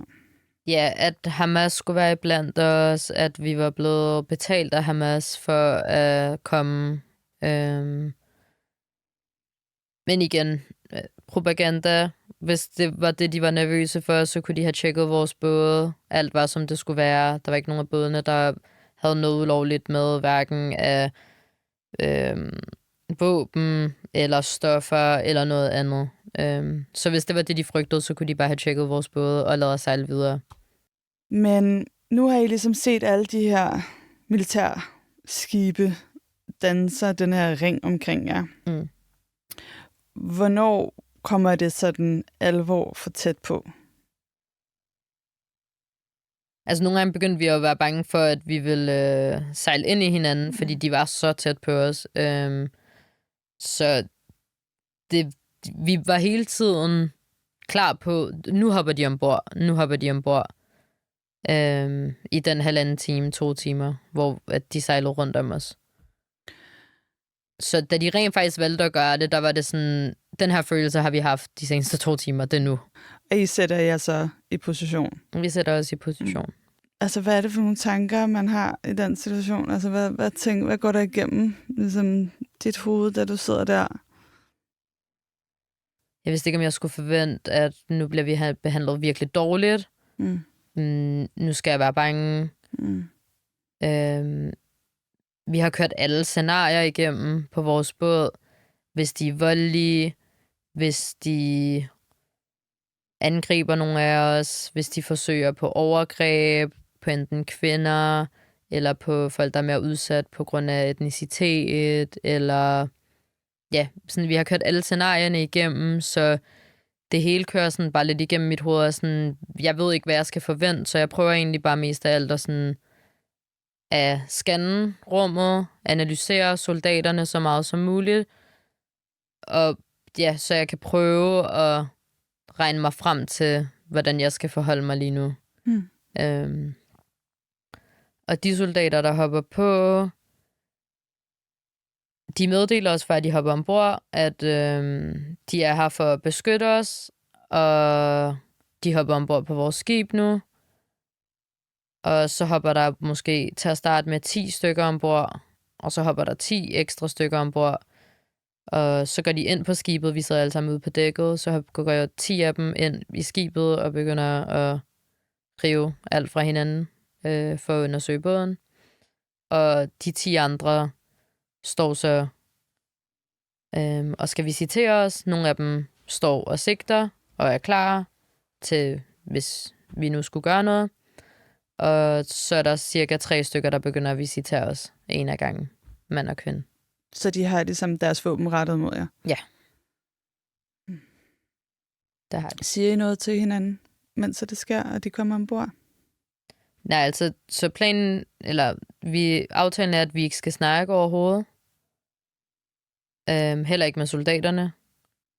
Ja, at Hamas skulle være iblandt os, at vi var blevet betalt af Hamas for at komme. Men igen, propaganda. Hvis det var det, de var nervøse for, så kunne de have tjekket vores både. Alt var, som det skulle være. Der var ikke nogen af bådene, der havde noget ulovligt med, hverken af våben eller stoffer eller noget andet. Så hvis det var det, de frygtede, så kunne de bare have tjekket vores både og ladet os sejle videre. Men nu har I ligesom set alle de her militærskibe danne sig den her ring omkring jer. Hvornår kommer det sådan alvor for tæt på? Altså nogle gange begyndte vi at være bange for, at vi ville sejle ind i hinanden, fordi de var så tæt på os. Så vi var hele tiden klar på, nu hopper de ombord. I den 1,5 time, 2 timer, hvor at de sejlede rundt om os. Så da de rent faktisk valgte at gøre det, der var det sådan, den her følelse har vi haft de seneste 2 timer, det er nu. Og I sætter jer så i position? Vi sætter os i position. Altså, hvad er det for nogle tanker, man har i den situation? Altså, hvad går der igennem ligesom dit hoved, da du sidder der? Jeg vidste ikke, om jeg skulle forvente, at nu bliver vi behandlet virkelig dårligt. Nu skal jeg være bange. Vi har kørt alle scenarier igennem på vores båd. Hvis de er voldelige, hvis de angriber nogle af os, hvis de forsøger på overgreb på enten kvinder, eller på folk, der er mere udsat på grund af etnicitet, eller sådan, vi har kørt alle scenarierne igennem, så det hele kører sådan bare lidt igennem mit hoved, og sådan, jeg ved ikke, hvad jeg skal forvente, så jeg prøver egentlig bare mest af alt at scanne rummet, analysere soldaterne så meget som muligt, og så jeg kan prøve at regne mig frem til, hvordan jeg skal forholde mig lige nu. Og de soldater, der hopper på, de meddeler os, at de hopper ombord, at de er her for at beskytte os, og de hopper ombord på vores skib nu. Og så hopper der måske til at starte med 10 stykker ombord, og så hopper der 10 ekstra stykker ombord. Og så går de ind på skibet, vi sidder alle sammen ude på dækket, så går jo 10 af dem ind i skibet og begynder at rive alt fra hinanden for at undersøge båden. Og de 10 andre står så og skal visitere os. Nogle af dem står og sigter og er klar til, hvis vi nu skulle gøre noget. Og så er der cirka 3 stykker, der begynder at visitere os en af gangen, mand og kvinde. Så de har ligesom deres våben rettet mod jer? Ja. Det har de. Siger I noget til hinanden, mens det sker, og de kommer ombord? Nej, altså, så planen, eller aftalen er, at vi ikke skal snakke overhovedet. Heller ikke med soldaterne.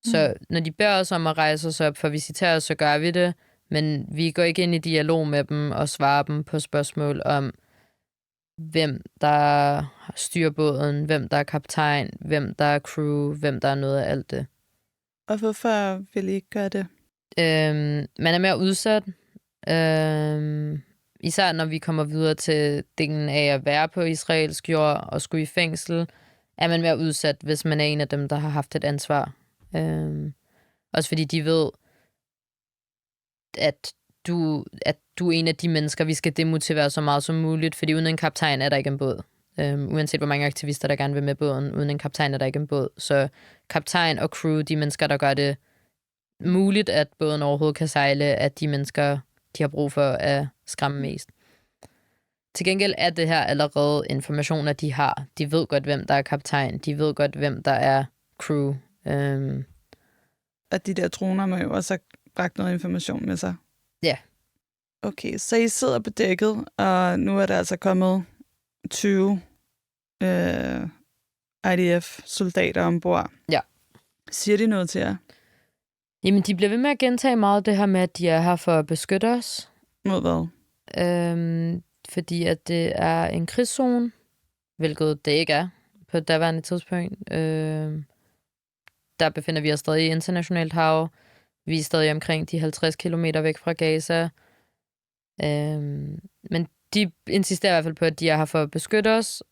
Så når de beder os om at rejse os op for at visitere os, så gør vi det. Men vi går ikke ind i dialog med dem og svarer dem på spørgsmål om, hvem der styrer båden, hvem der er kaptajn, hvem der er crew, hvem der er noget af alt det. Og hvorfor vil I ikke gøre det? Man er mere udsat. Især når vi kommer videre til dingen af at være på israelsk jord og skulle i fængsel, er man mere udsat, hvis man er en af dem, der har haft et ansvar. Også fordi de ved, at du er en af de mennesker, vi skal demotivere så meget som muligt, fordi uden en kaptajn er der ikke en båd. Uanset hvor mange aktivister, der gerne vil med båden, uden en kaptajn er der ikke en båd. Så kaptajn og crew, de mennesker, der gør det muligt, at båden overhovedet kan sejle, at de mennesker, de har brug for at skræmme mest. Til gengæld er det her allerede informationer, de har. De ved godt, hvem der er kaptajn. De ved godt, hvem der er crew. Og de der droner må jo også have bragt noget information med sig. Ja. Okay, så I sidder på dækket, og nu er der altså kommet 20 IDF-soldater ombord. Ja. Siger de noget til jer? Jamen, de bliver ved med at gentage meget det her med, at de er her for at beskytte os. Mod hvad? Fordi at det er en krigszone, hvilket det ikke er på et daværende tidspunkt. Der befinder vi os stadig i internationalt hav. Vi er stadig omkring de 50 kilometer væk fra Gaza. Men de insisterer i hvert fald på, at de er her for at beskytte os.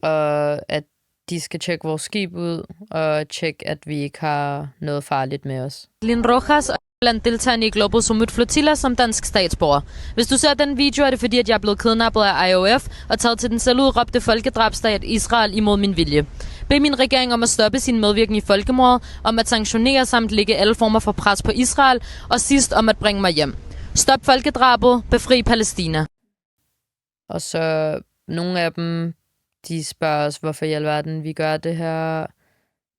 Og at de skal tjekke vores skib ud, og tjekke, at vi ikke har noget farligt med os. Lin Rojas blandt deltagerne i Global Summit Flotilla som dansk statsborger. Hvis du ser den video, er det fordi, at jeg er blevet kidnappet af IOF og taget til den selvudråbte folkedrabsstat Israel imod min vilje. Bed min regering om at stoppe sin medvirken i folkemordet, om at sanktionere samt lægge alle former for pres på Israel, og sidst om at bringe mig hjem. Stop folkedrabet, befri Palæstina. Og så nogle af dem, de spørger os, hvorfor i alverden vi gør det her.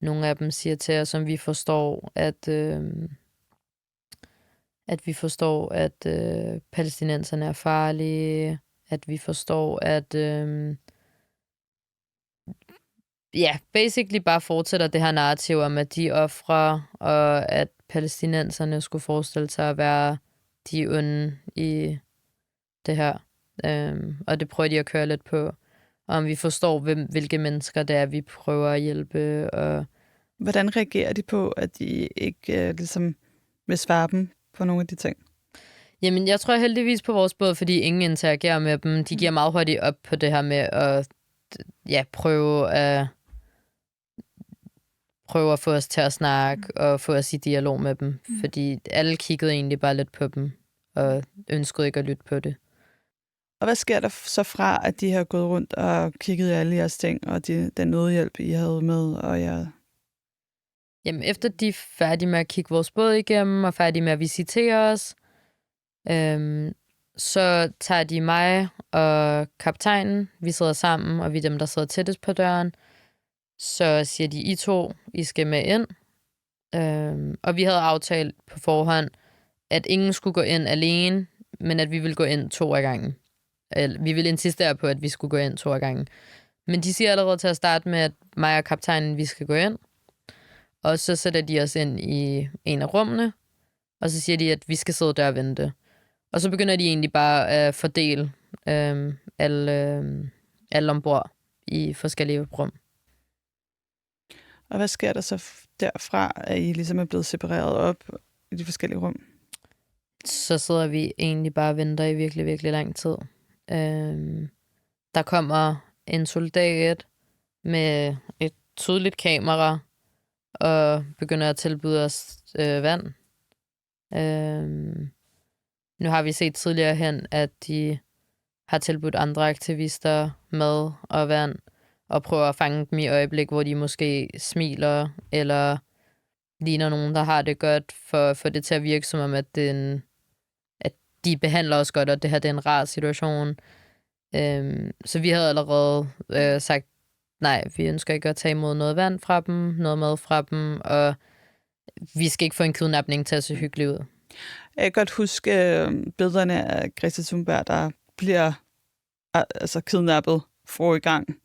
Nogle af dem siger til os, som vi forstår, at vi forstår, at palæstinenserne er farlige, at vi forstår, at basically bare fortsætter det her narrativ om, at de ofre, og at palæstinenserne skulle forestille sig at være de onde i det her. Og det prøver de at køre lidt på. Om vi forstår, hvilke mennesker det er, vi prøver at hjælpe. Og hvordan reagerer de på, at de ikke ligesom vil svare dem på nogle af de ting? Jamen, jeg tror heldigvis på vores båd, fordi ingen interagerer med dem. De giver meget hurtigt op på det her med at prøve at få os til at snakke og få os i dialog med dem. Fordi alle kiggede egentlig bare lidt på dem og ønskede ikke at lytte på det. Og hvad sker der så fra, at de har gået rundt og kigget i alle jeres ting, og den nødhjælp, I havde med, og jer? Jamen, efter de er færdige med at kigge vores båd igennem, og færdige med at visitere os, så tager de mig og kaptajnen, vi sidder sammen, og vi er dem, der sidder tættest på døren. Så siger de, I to, I skal med ind. Og vi havde aftalt på forhånd, at ingen skulle gå ind alene, men at vi ville gå ind 2 ad gangen. Vi ville insistere på, at vi skulle gå ind 2 ad gangen. Men de siger allerede til at starte med, at mig og kaptajnen, vi skal gå ind. Og så sætter de os ind i en af rummene, og så siger de, at vi skal sidde der og vente. Og så begynder de egentlig bare at fordele alle ombord i forskellige rum. Og hvad sker der så derfra, at I ligesom er blevet separeret op i de forskellige rum? så sidder vi egentlig bare og venter i virkelig, virkelig lang tid. Der kommer en soldat med et tydeligt kamera og begynder at tilbyde os vand. Nu har vi set tidligere hen, at de har tilbudt andre aktivister mad og vand, og prøver at fange dem i øjeblik, hvor de måske smiler, eller ligner nogen, der har det godt, for det til at virke som om, at at de behandler os godt, og det her det er en rar situation. Så vi havde allerede sagt, nej, vi ønsker ikke at tage imod noget vand fra dem, noget mad fra dem, og vi skal ikke få en kidnapning til at se hyggelig ud. Jeg kan godt huske billederne af Greta Thunberg, der bliver kidnappet for i gang,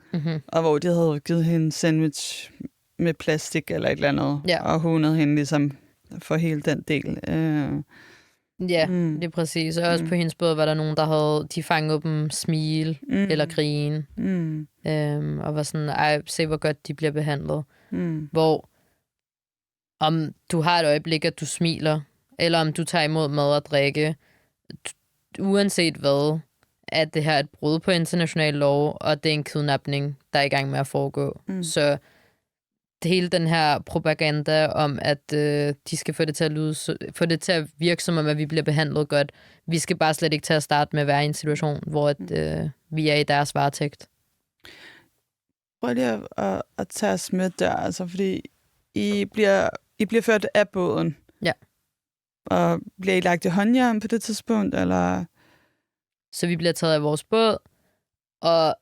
og hvor de havde givet hende en sandwich med plastik eller et eller andet, og hundet hende ligesom for hele den del. Ja, det er præcis. Og også på hendes båd var der nogen, der havde, de fangede dem smile eller grine. Og var sådan, ej, se hvor godt de bliver behandlet. Hvor om du har et øjeblik, at du smiler, eller om du tager imod mad og drikke, uanset hvad, at det her er et brud på international lov, og det er en kidnapning, der er i gang med at foregå. Så hele den her propaganda om, at de skal få det til at virke som om, at vi bliver behandlet godt. Vi skal bare slet ikke til at starte med at være i en situation, hvor vi er i deres varetægt. Prøv lige at tage os med der, altså, fordi I bliver ført af båden. Ja. Og bliver I lagt i håndjern på det tidspunkt, eller? Så vi bliver taget af vores båd, og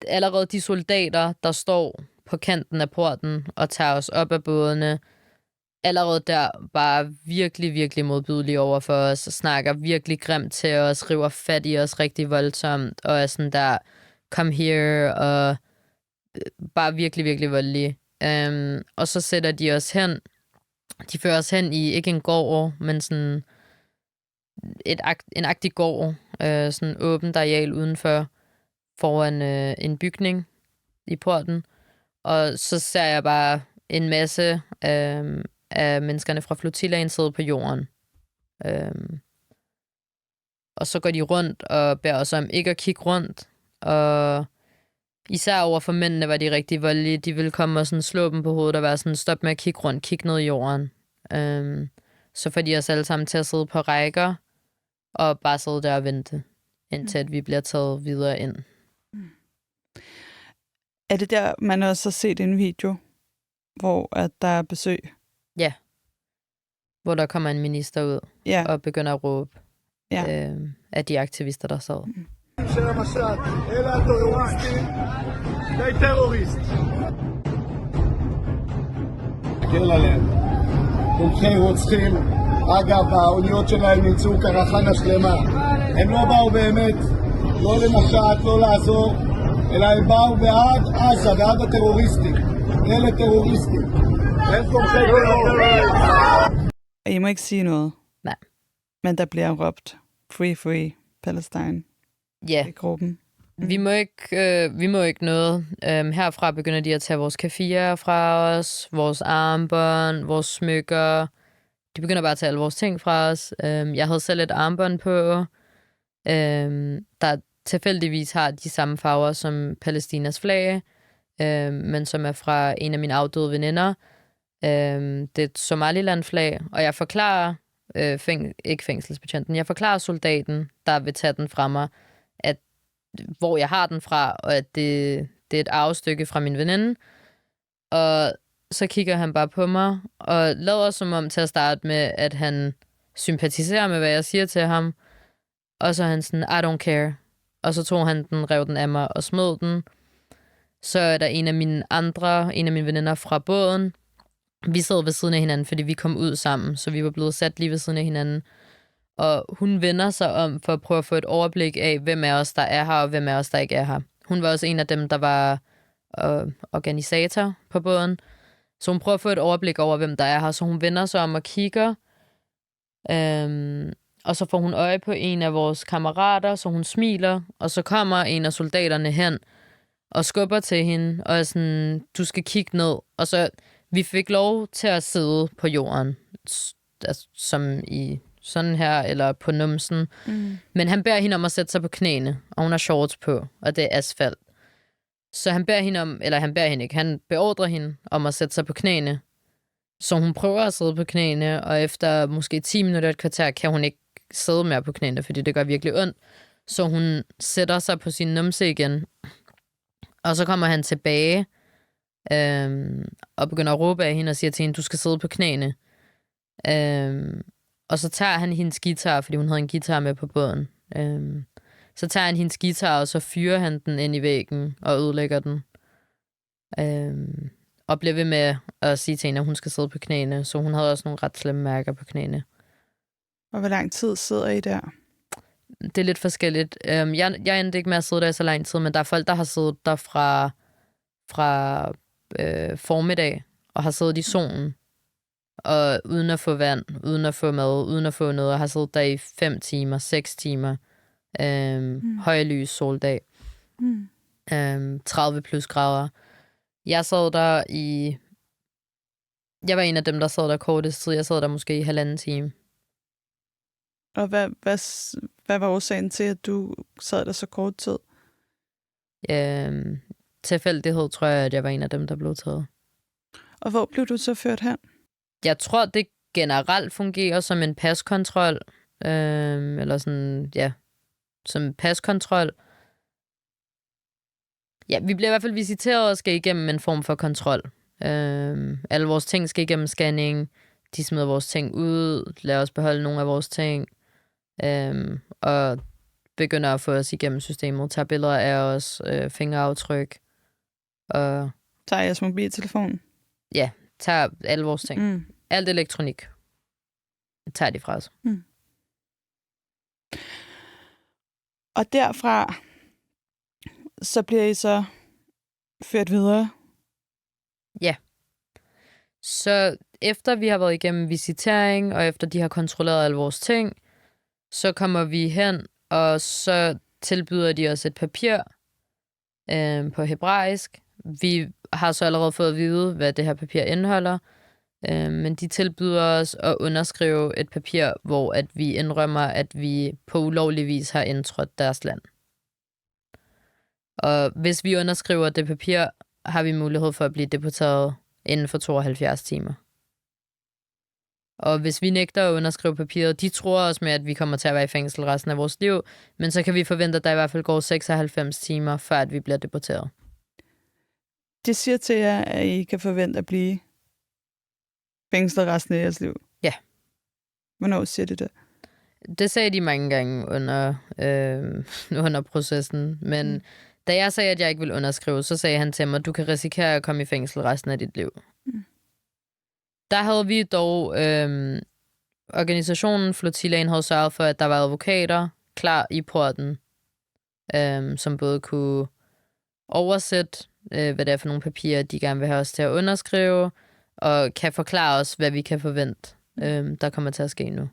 allerede de soldater, der står på kanten af porten og tager os op af bådene, allerede der bare virkelig, virkelig modbydelige over for os, og snakker virkelig grimt til os, river fat i os rigtig voldsomt, og er sådan der, come here, og bare virkelig, virkelig voldelige. Og så sætter de os hen, de fører os hen i ikke en gård, men sådan en agtig gård, sådan åbent areal udenfor, foran en bygning i porten. Og så ser jeg bare en masse af menneskerne fra flotillaen sidde på jorden. Og så går de rundt og beder os om ikke at kigge rundt. Og især over for mændene var de rigtig voldelige. De ville komme og sådan slå dem på hovedet og være sådan, stop med at kigge rundt, kig ned i jorden. Så får de os alle sammen til at sidde på rækker og bare sidde der og vente, indtil at vi bliver taget videre ind. Er det der, man også har set en video, hvor at der er besøg? Ja. Hvor der kommer en minister ud og begynder at råbe af de aktivister, der sad. תומכי רוצחים, אגב, האוניות שלהם נמצאו קרחנה שלמה. הם לא באו באמת, לא למשט, לא לעזור, אלא הם באו בעד עזה, בעד הטרוריסטים. אלה טרוריסטים. הם תומכי טרור. I må ikke sige noget. Nej. Men der bliver råbt Free Palestine i gruppen. Vi må ikke noget. Herfra begynder de at tage vores kaffier fra os, vores armbånd, vores smykker. De begynder bare at tage alle vores ting fra os. Jeg havde selv et armbånd på, der tilfældigvis har de samme farver som Palæstinas flag, men som er fra en af mine afdøde veninder. Det er et Somaliland-flag, og jeg forklarer, ikke fængselsbetjenten, jeg forklarer soldaten, der vil tage den fra mig, at hvor jeg har den fra, og at det er et arvestykke fra min veninde. Og så kigger han bare på mig, og lader som om til at starte med, at han sympatiserer med, hvad jeg siger til ham. Og så er han sådan, I don't care. Og så tog han den, rev den af mig og smed den. Så er der en af mine veninder fra båden. Vi sad ved siden af hinanden, fordi vi kom ud sammen, så vi var blevet sat lige ved siden af hinanden. Og hun vender sig om for at prøve at få et overblik af, hvem af os, der er her, og hvem af os, der ikke er her. Hun var også en af dem, der var organisator på båden. Så hun prøver at få et overblik over, hvem der er her. Så hun vender sig om og kigger. Og så får hun øje på en af vores kammerater, så hun smiler. Og så kommer en af soldaterne hen og skubber til hende, og er sådan, du skal kigge ned. Og så, vi fik lov til at sidde på jorden, som i sådan her, eller på numsen. Men han beder hende om at sætte sig på knæene, og hun har shorts på, og det er asfalt. Så han beder hende om, eller han beder hende ikke, han beordrer hende om at sætte sig på knæene. Så hun prøver at sidde på knæene, og efter måske 10 minutter et kvarter, kan hun ikke sidde mere på knæene, fordi det gør virkelig ondt. Så hun sætter sig på sin numse igen, og så kommer han tilbage, og begynder at råbe af hende og siger til hende, du skal sidde på knæene. Og så tager han hendes guitar, fordi hun havde en guitar med på båden. Så tager han hendes guitar, og så fyrer han den ind i væggen og ødelægger den. Og bliver ved med at sige til hende, at hun skal sidde på knæene. Så hun havde også nogle ret slemme mærker på knæene. Og hvor lang tid sidder I der? Det er lidt forskelligt. Jeg endte ikke med at sidde der så lang tid, men der er folk, der har siddet der fra formiddag og har siddet i solen. Og uden at få vand, uden at få mad, uden at få noget, og har siddet der i 5 timer, 6 timer. Højlys soldag. 30 plus grader. Jeg sad der Jeg var en af dem, der sad der kortest tid. Jeg sad der måske i 1,5 time. Og hvad var årsagen til, at du sad der så kort tid? Tilfældighed tror jeg, at jeg var en af dem, der blev taget. Og hvor blev du så ført hen? Jeg tror, det generelt fungerer som en paskontrol. Eller sådan, ja, som paskontrol. Ja, vi bliver i hvert fald visiteret og skal igennem en form for kontrol. Alle vores ting skal igennem scanning. De smider vores ting ud, lader os beholde nogle af vores ting. Og begynder at få os igennem systemet. Tager billeder af os, fingeraftryk. Og tager jeres mobiltelefon? Ja, tager alle vores ting. Alt elektronik tager de fra os. Og derfra, så bliver I så ført videre? Ja. Så efter vi har været igennem visitering, og efter de har kontrolleret alle vores ting, så kommer vi hen, og så tilbyder de os et papir på hebraisk. Vi har så allerede fået at vide, hvad det her papir indeholder, men de tilbyder os at underskrive et papir, hvor at vi indrømmer, at vi på ulovlig vis har indtrådt deres land. Og hvis vi underskriver det papir, har vi mulighed for at blive deporteret inden for 72 timer. Og hvis vi nægter at underskrive papiret, de tror os med, at vi kommer til at være i fængsel resten af vores liv, men så kan vi forvente, at der i hvert fald går 96 timer, før at vi bliver deporteret. Det siger til jer, at I kan forvente at blive fængslet resten af jeres liv? Ja. Hvornår siger de det? Det sagde de mange gange under processen, men da jeg sagde, at jeg ikke ville underskrive, så sagde han til mig, at du kan risikere at komme i fængsel resten af dit liv. Der havde vi dog organisationen Flotillaen havde sørget for, at der var advokater klar i porten, som både kunne oversætte, hvad det er for nogle papirer, de gerne vil have os til at underskrive, og kan forklare os, hvad vi kan forvente, der kommer til at ske nu.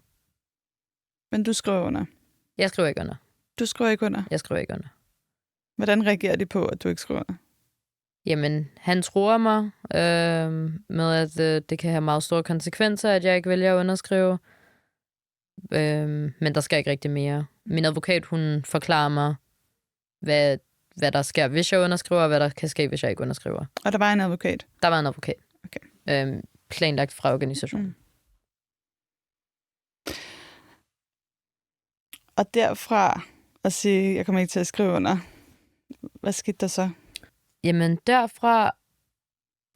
Men du skriver under? Jeg skriver ikke under. Du skriver ikke under? Jeg skriver ikke under. Hvordan reagerer de på, at du ikke skriver under? Jamen, han tror mig med, at det kan have meget store konsekvenser, at jeg ikke vælger at underskrive. Men der skal ikke rigtig mere. Min advokat, hun forklarer mig, hvad der sker, hvis jeg underskriver, og hvad der kan ske, hvis jeg ikke underskriver. Og der var en advokat? Der var en advokat. Okay. Planlagt fra organisationen. Og derfra at sige, jeg kommer ikke til at skrive under, hvad skete der så? Jamen derfra,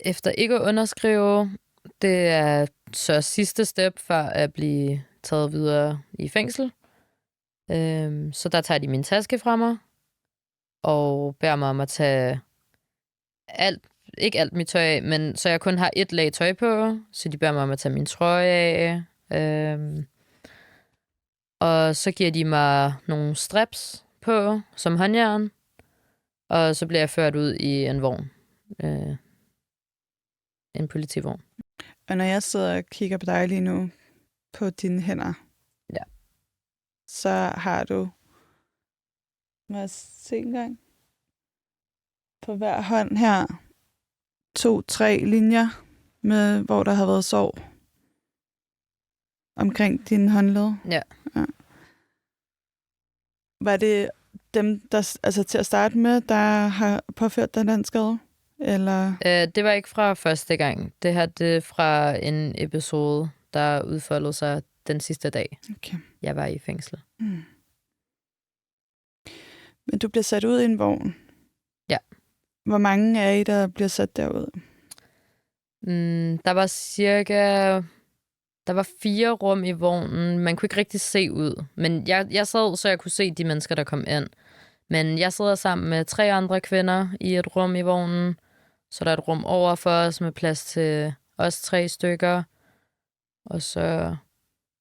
efter ikke at underskrive, det er så sidste step for at blive taget videre i fængsel. Så der tager de min taske fra mig, og beder mig om at tage ikke alt mit tøj af, men så jeg kun har 1 lag tøj på, så de beder mig om at tage min trøje af. Og så giver de mig nogle straps på, som håndjern, og så bliver jeg ført ud i en vogn. En politivogn. Og når jeg sidder og kigger på dig lige nu, på dine hænder, ja, så har du, må jeg se engang, på hver hånd her, 2-3 linjer, med, hvor der har været sår. omkring din håndled? Ja. Var det dem, der altså til at starte med, der har påført dig den skade? Eller? Det var ikke fra første gang. Det her det er fra en episode, der udfoldede sig den sidste dag, jeg var i fængsel. Men du bliver sat ud i en vogn? Ja. Hvor mange er I, der bliver sat derud? Der var 4 rum i vognen. Man kunne ikke rigtig se ud. Men jeg sad, så jeg kunne se de mennesker, der kom ind. Men jeg sidder sammen med 3 andre kvinder i et rum i vognen. Så der er et rum over for os med plads til os 3 stykker. Og så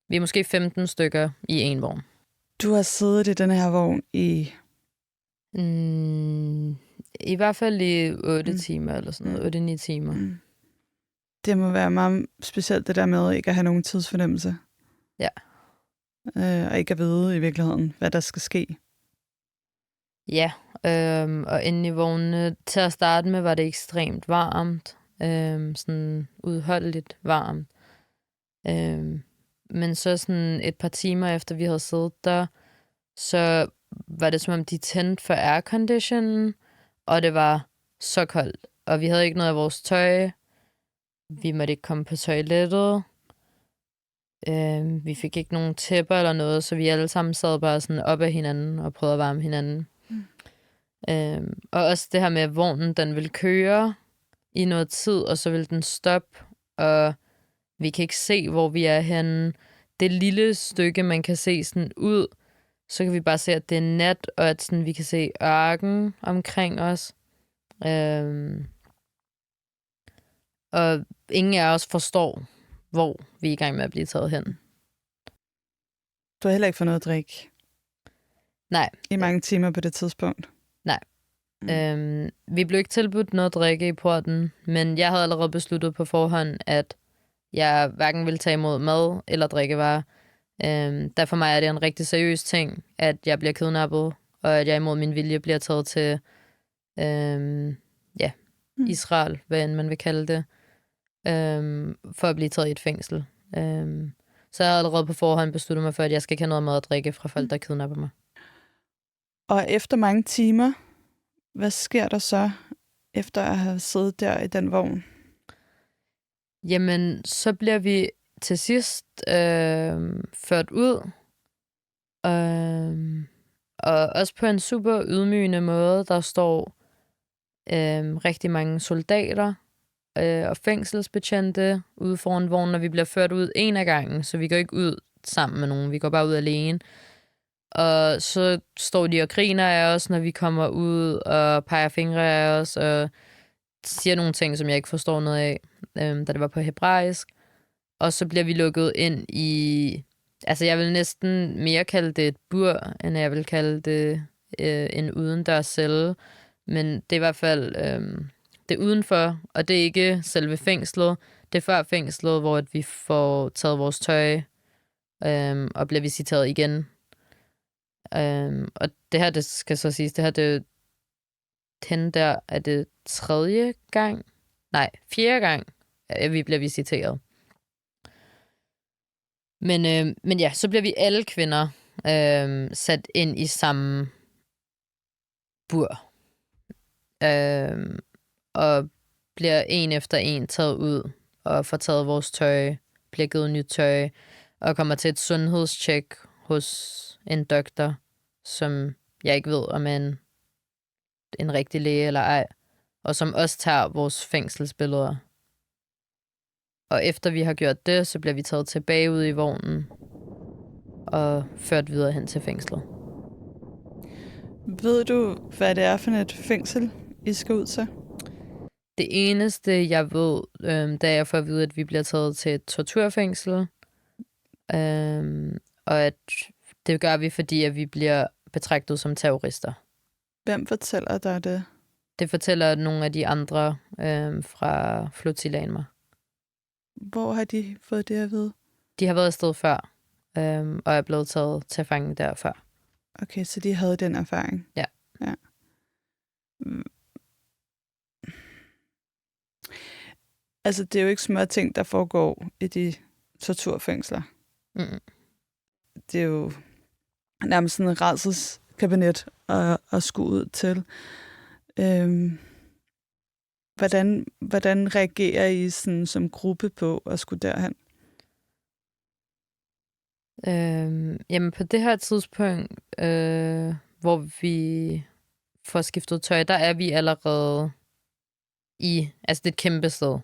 vi er måske 15 stykker i en vogn. Du har siddet i den her vogn i? I hvert fald i 8 timer eller sådan noget. 8-9 timer. Det må være meget specielt det der med ikke at have nogen tidsfornemmelse. Ja. Og ikke at vide i virkeligheden, hvad der skal ske. Ja, og inde i vognene til at starte med var det ekstremt varmt. Sådan udholdeligt varmt. Men så sådan et par timer efter vi havde siddet der, så var det som om de tændte for airconditionen, og det var så koldt. Og vi havde ikke noget af vores tøj. Vi måtte ikke komme på toilettet. Vi fik ikke nogen tæpper eller noget, så vi alle sammen sad bare sådan op ad hinanden og prøvede at varme hinanden. Og også det her med, at vognen den vil køre i noget tid, og så vil den stoppe, og vi kan ikke se, hvor vi er henne. Det lille stykke, man kan se sådan ud, så kan vi bare se, at det er nat, og at sådan, vi kan se ørken omkring os. Og ingen af os forstår, hvor vi er i gang med at blive taget hen. Du har heller ikke fået noget at drikke? Nej. I mange timer på det tidspunkt? Nej. Vi blev ikke tilbudt noget at drikke i porten, men jeg havde allerede besluttet på forhånd, at jeg hverken ville tage imod mad eller drikkevarer. Der for mig er det en rigtig seriøs ting, at jeg bliver kidnappet, og at jeg imod min vilje bliver taget til Israel, hvad end man vil kalde det, for at blive taget i et fængsel. Så jeg har allerede på forhånd besluttet mig for, at jeg skal ikke have noget mad at drikke fra folk, der kidnapper mig. Og efter mange timer, hvad sker der så, efter at have siddet der i den vogn? Jamen, så bliver vi til sidst ført ud. Og også på en super ydmygende måde. Der står rigtig mange soldater og fængselsbetjente ude foran vognen, når vi bliver ført ud en af gangen. Så vi går ikke ud sammen med nogen. Vi går bare ud alene. Og så står de og griner af os, når vi kommer ud, og peger fingre af os, og siger nogle ting, som jeg ikke forstår noget af, da det var på hebraisk. Og så bliver vi lukket ind i... Altså, jeg vil næsten mere kalde det et bur, end jeg vil kalde det en udendørscelle. Men det er i hvert fald... det er udenfor, og det er ikke selve fængslet. Det er før fængslet, hvor vi får taget vores tøj, og bliver visiteret igen. Og det her, det skal så siges, det her, det hende der, er det 4. gang, at vi bliver visiteret. Men ja, så bliver vi alle kvinder sat ind i samme bur. Og bliver en efter en taget ud og får taget vores tøj, bliver givet nyt tøj, og kommer til et sundhedstjek hos en doktor, som jeg ikke ved, om er en rigtig læge eller ej, og som også tager vores fængselsbilleder. Og efter vi har gjort det, så bliver vi taget tilbage ud i vognen og ført videre hen til fængslet. Ved du, hvad det er for et fængsel, I skal ud til? Det eneste, jeg ved, da jeg får at vide, at vi bliver taget til et torturfængsel, og at det gør vi, fordi at vi bliver betragtet som terrorister. Hvem fortæller dig det? Det fortæller nogle af de andre fra flotillaen mig. Hvor har de fået det at vide? De har været afsted før, og er blevet taget til fange der før. Okay, så de havde den erfaring? Ja. Altså, det er jo ikke små ting, der foregår i de torturfængsler. Mm. Det er jo nærmest sådan en rædselskabinet at skulle ud til. Hvordan reagerer I sådan, som gruppe på at skulle derhen? Jamen på det her tidspunkt, hvor vi får skiftet tøj, der er vi allerede altså det er et kæmpe sted,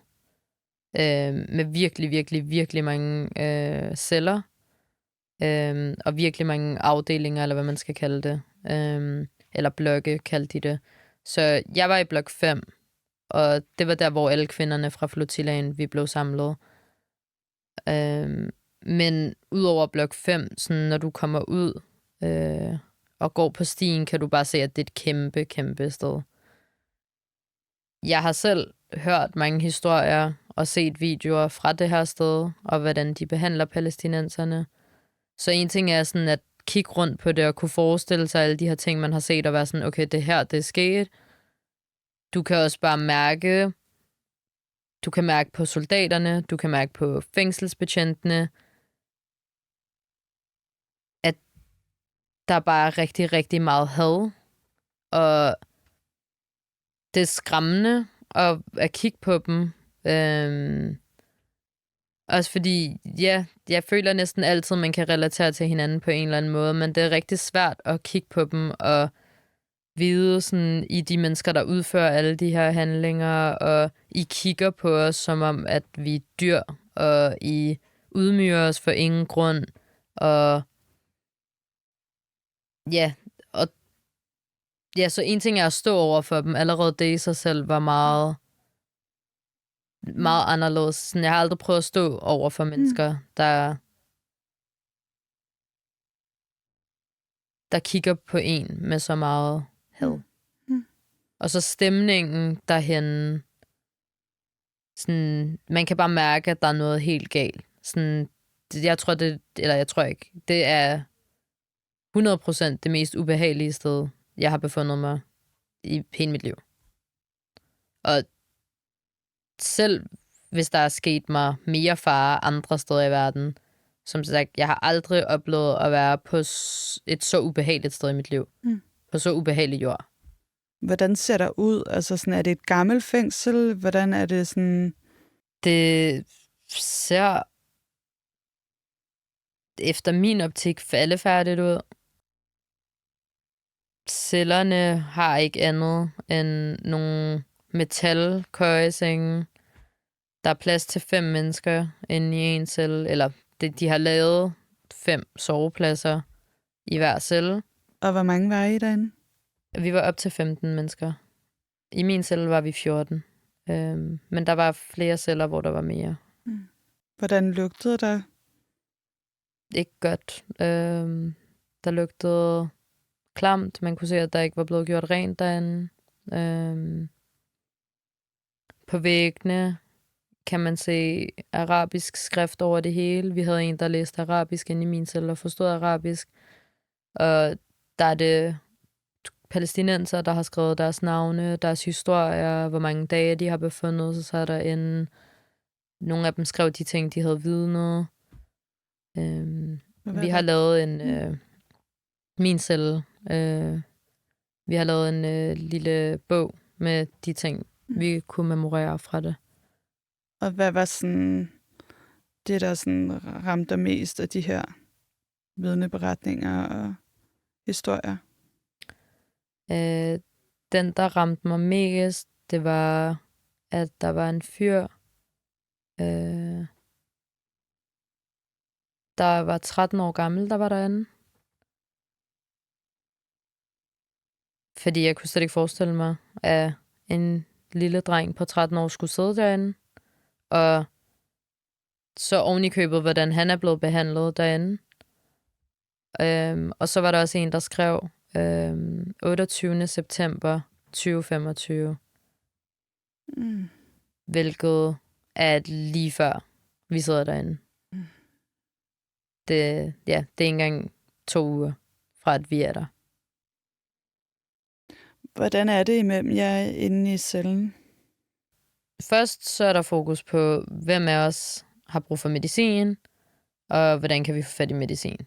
med virkelig, virkelig, virkelig mange celler, og virkelig mange afdelinger, eller hvad man skal kalde det, eller blokke, kaldte de det. Så jeg var i blok 5, og det var der, hvor alle kvinderne fra flotillaen, vi blev samlet. Men udover blok 5, sådan, når du kommer ud og går på stien, kan du bare se, at det er et kæmpe, kæmpe sted. Jeg har selv hørt mange historier og set videoer fra det her sted, og hvordan de behandler palæstinenserne. Så en ting er sådan at kigge rundt på det og kunne forestille sig alle de her ting, man har set, og være sådan, okay, det her, det er sket. Du kan også bare mærke, du kan mærke på soldaterne, du kan mærke på fængselsbetjentene, at der bare er rigtig, rigtig meget had. Og det er skræmmende at kigge på dem. Også fordi, ja, jeg føler næsten altid, man kan relatere til hinanden på en eller anden måde, men det er rigtig svært at kigge på dem og vide sådan, i de mennesker, der udfører alle de her handlinger, og I kigger på os, som om, at vi er dyr, og I ydmyger os for ingen grund, og ja, så en ting er at stå over for dem. Allerede det i sig selv var meget, meget anderledes. Sådan, jeg har aldrig prøvet at stå over for mennesker, der kigger på en med så meget had. Og så stemningen derhen, sådan, man kan bare mærke, at der er noget helt galt. Sådan, jeg tror ikke, det er 100% det mest ubehagelige sted, jeg har befundet mig i hele mit liv. Og selv hvis der er sket mig mere fare andre steder i verden, som sagt, jeg har aldrig oplevet at være på et så ubehageligt sted i mit liv. På så ubehagelig jord. Hvordan ser der ud? Altså sådan, er det et gammelt fængsel? Hvordan er det sådan? Det ser efter min optik faldefærdigt ud. Cellerne har ikke andet end nogle metalkøjesenge. Der er plads til 5 mennesker inde i en celle, eller de har lavet 5 sovepladser i hver celle. Og hvor mange var I derinde? Vi var op til 15 mennesker. I min celle var vi 14. Men der var flere celler, hvor der var mere. Hvordan lugtede der? Ikke godt. Der lugtede klamt. Man kunne se, at der ikke var blevet gjort rent derinde. På væggene kan man se arabisk skrift over det hele. Vi havde en, der læste arabisk inde i min celle og forstod arabisk. Og der er det palæstinenser, der har skrevet deres navne, deres historier, hvor mange dage de har befundet sig derinde. Nogle af dem skrev de ting, de havde vidnet. Vi har lavet en min celle. Vi har lavet en lille bog med de ting, vi kunne memorere fra det. Og hvad var sådan det, der sådan ramte mest af de her vidneberetninger og historier? Den, der ramte mig mest, det var, at der var en fyr, der var 13 år gammel, der var derinde. Fordi jeg kunne slet ikke forestille mig, at en lille dreng på 13 år skulle sidde derinde. Og så oven i købet, hvordan han er blevet behandlet derinde. Og så var der også en, der skrev 28. september 2025. Hvilket er lige før vi sidder derinde. Det er ikke engang 2 uger fra, at vi er der. Hvordan er det imellem jer inde i cellen? Først så er der fokus på, hvem af os har brug for medicin, og hvordan kan vi få fat i medicin.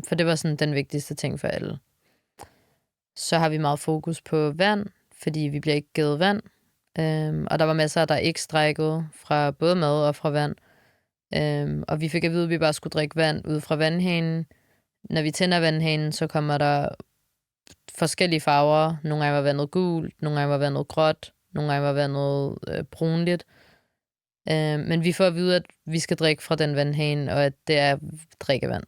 For det var sådan den vigtigste ting for alle. Så har vi meget fokus på vand, fordi vi bliver ikke givet vand. Og der var masser, der ikke strækkede fra både mad og fra vand. Og vi fik at vide, at vi bare skulle drikke vand ud fra vandhanen. Når vi tænder vandhanen, så kommer der forskellige farver. Nogle gange var vandet gult, nogle gange var vandet gråt, nogle gange var vandet brunligt. Men vi får at vide, at vi skal drikke fra den vandhane, og at det er drikkevand.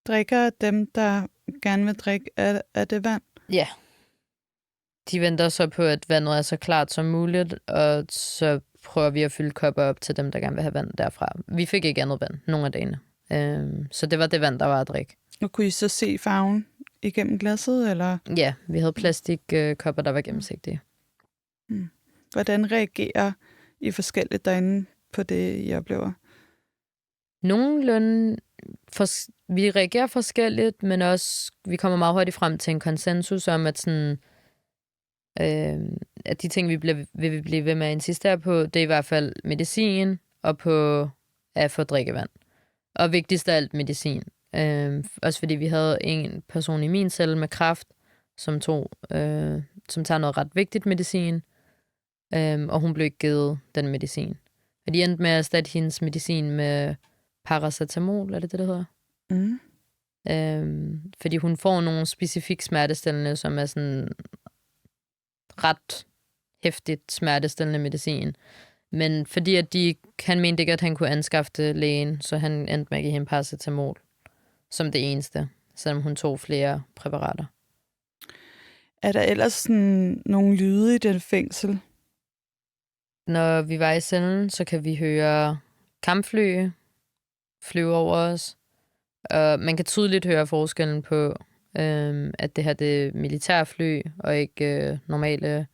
Drikker dem, der gerne vil drikke af det vand? Ja. De venter så på, at vandet er så klart som muligt, og så prøver vi at fylde kopper op til dem, der gerne vil have vand derfra. Vi fik ikke andet vand nogle af dagene. Så det var det vand, der var at drikke. Og kunne I så se farven igennem glasset, eller? Ja, vi havde plastikkopper, der var gennemsigtige. Hvordan reagerer I forskelligt derinde på det, I oplever? Nogenlunde vi reagerer forskelligt, men også vi kommer meget hurtigt frem til en konsensus om, at sådan, at de ting, vi vil blive ved med at insistere på, det er i hvert fald medicin og på at få drikkevand. Og vigtigst af alt medicin. Også fordi vi havde en person i min celle med kræft, som tager noget ret vigtigt medicin, og hun blev ikke givet den medicin. Og de endte med at erstatte hendes medicin med paracetamol, er det hedder? Fordi hun får nogle specifikke smertestillende, som er sådan ret hæftigt smertestillende medicin. Men fordi at han mente ikke, at han kunne anskaffe lægen, så han endte med at give hende paracetamol som det eneste, selvom hun tog flere præparater. Er der ellers sådan nogle lyde i det fængsel? Når vi var i cellen, så kan vi høre kampfly flyve over os. Og man kan tydeligt høre forskellen på, at det her det er militærfly og ikke normale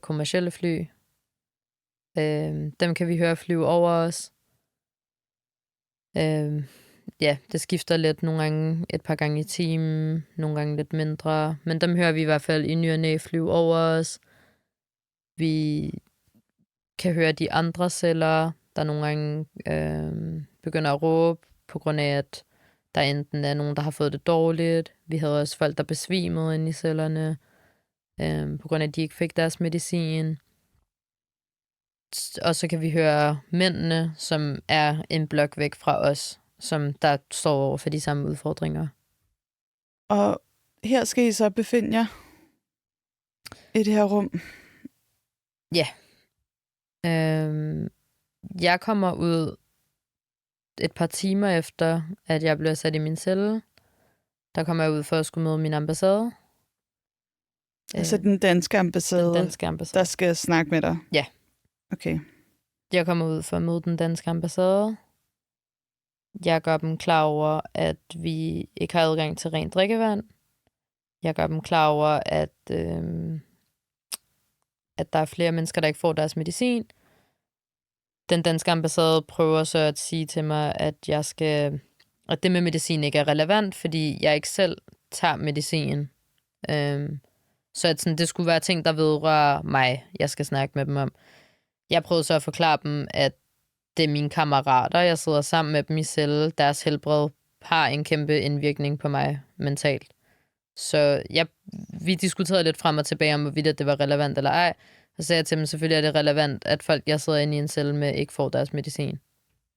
kommercielle fly. Dem kan vi høre flyve over os. Ja, det skifter lidt nogle gange et par gange i timen, nogle gange lidt mindre. Men dem hører vi i hvert fald i ny og næ flyve over os. Vi kan høre de andre celler, der nogle gange begynder at råbe, på grund af, at der enten er nogen, der har fået det dårligt. Vi havde også folk, der besvimede inde i cellerne, på grund af, at de ikke fik deres medicin. Og så kan vi høre mændene, som er en blok væk fra os, som der står over for de samme udfordringer. Og her skal I så befinde jer i det her rum? Ja. Jeg kommer ud et par timer efter, at jeg blev sat i min celle. Der kommer jeg ud for at skulle møde min ambassade. Altså den danske ambassade? Den danske ambassade. Der skal snakke med dig? Ja. Okay. Jeg kommer ud for at møde den danske ambassade. Jeg gør dem klar over, at vi ikke har adgang til rent drikkevand. Jeg gør dem klar over, at der er flere mennesker, der ikke får deres medicin. Den danske ambassade prøver så at sige til mig, at det med medicin ikke er relevant, fordi jeg ikke selv tager medicin. Så at sådan, det skulle være ting, der vedrører mig, jeg skal snakke med dem om. Jeg prøvede så at forklare dem, at det er mine kammerater, jeg sidder sammen med dem i celle. Deres helbred har en kæmpe indvirkning på mig mentalt. Så vi diskuterede lidt frem og tilbage om, hvorvidt det var relevant eller ej. Og så sagde jeg til dem, selvfølgelig er det relevant, at folk, jeg sidder inde i en celle med, ikke får deres medicin.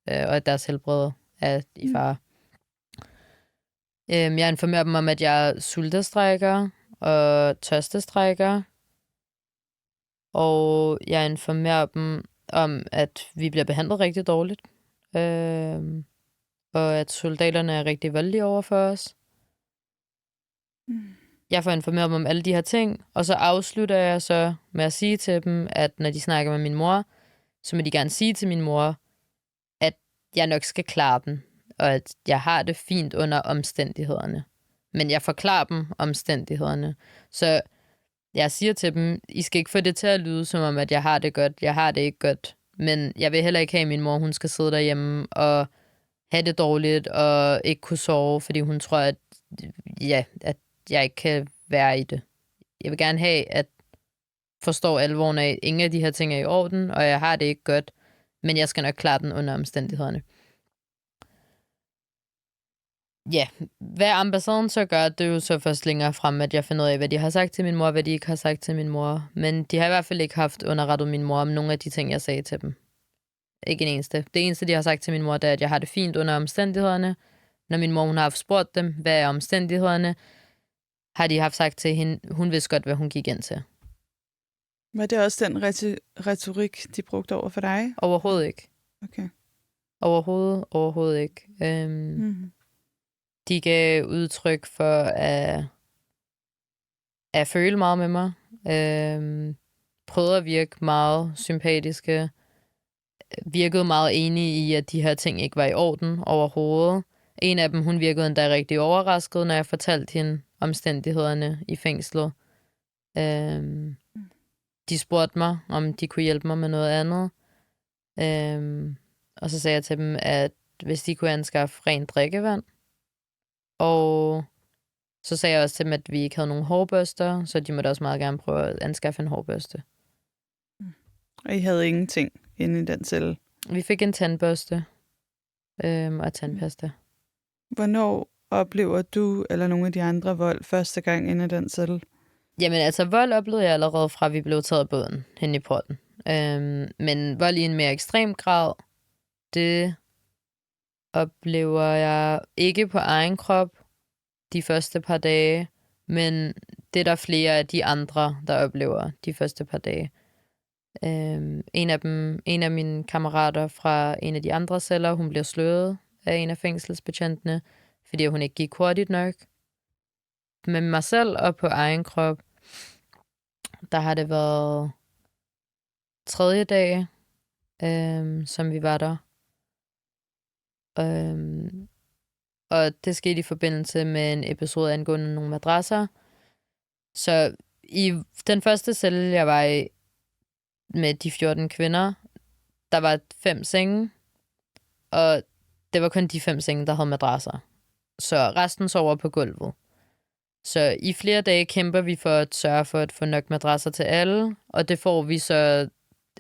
Og at deres helbred er i fare. Jeg informerer dem om, at jeg sultestrækker og tørstestrækker. Og jeg informerer dem om, at vi bliver behandlet rigtig dårligt. Og at soldaterne er rigtig voldelige over for os. Jeg får informeret dem om alle de her ting, og så afslutter jeg så med at sige til dem, at når de snakker med min mor, så må de gerne sige til min mor, at jeg nok skal klare den, og at jeg har det fint under omstændighederne. Men jeg forklarer dem omstændighederne. Så jeg siger til dem, I skal ikke få det til at lyde som om, at jeg har det godt. Jeg har det ikke godt. Men jeg vil heller ikke have, at min mor hun skal sidde derhjemme og have det dårligt og ikke kunne sove, fordi hun tror, at jeg ikke kan være i det. Jeg vil gerne have, at forstår alvoren af, at ingen af de her ting er i orden, og jeg har det ikke godt, men jeg skal nok klare den under omstændighederne. Ja, hvad ambassaden så gør, det er jo så først længere frem, at jeg finder ud af, hvad de har sagt til min mor, hvad de ikke har sagt til min mor. Men de har i hvert fald ikke haft underrettet min mor om nogle af de ting, jeg sagde til dem. Ikke en eneste. Det eneste, de har sagt til min mor, det er, at jeg har det fint under omstændighederne. Når min mor hun har haft spurgt dem, hvad er omstændighederne, har de haft sagt til hende, hun vidste godt, hvad hun gik ind til. Var det også den retorik, de brugte over for dig? Overhovedet ikke. Okay. Overhovedet ikke. De gav udtryk for at føle meget med mig. Prøvede at virke meget sympatiske. Virkede meget enige i, at de her ting ikke var i orden overhovedet. En af dem, hun virkede endda rigtig overrasket, når jeg fortalte hende omstændighederne i fængslet. De spurgte mig, om de kunne hjælpe mig med noget andet. Og så sagde jeg til dem, at hvis de kunne anskaffe rent drikkevand. Og så sagde jeg også til dem, at vi ikke havde nogen hårbørster, så de måtte også meget gerne prøve at anskaffe en hårbørste. Og I havde ingenting inde i den celle? Vi fik en tandbørste og tandpasta. Hvornår oplever du eller nogle af de andre vold første gang inde i den celle? Jamen altså, vold oplevede jeg allerede fra, vi blev taget af båden hen i porten. Men vold i en mere ekstrem grad, det oplever jeg ikke på egen krop de første par dage, men det er der flere af de andre, der oplever de første par dage. En af mine kammerater fra en af de andre celler, hun bliver slået af en af fængselsbetjentene, fordi hun ikke gik hurtigt nok. Med mig selv og på egen krop, der har det været 3. dag, som vi var der. Og det skete i forbindelse med en episode angående nogle madrasser. Så i den første celle, jeg var i med de 14 kvinder, der var 5 senge, og det var kun de 5 senge, der havde madrasser. Så resten sover på gulvet. Så i flere dage kæmper vi for at sørge for at få nok madrasser til alle, og det får vi så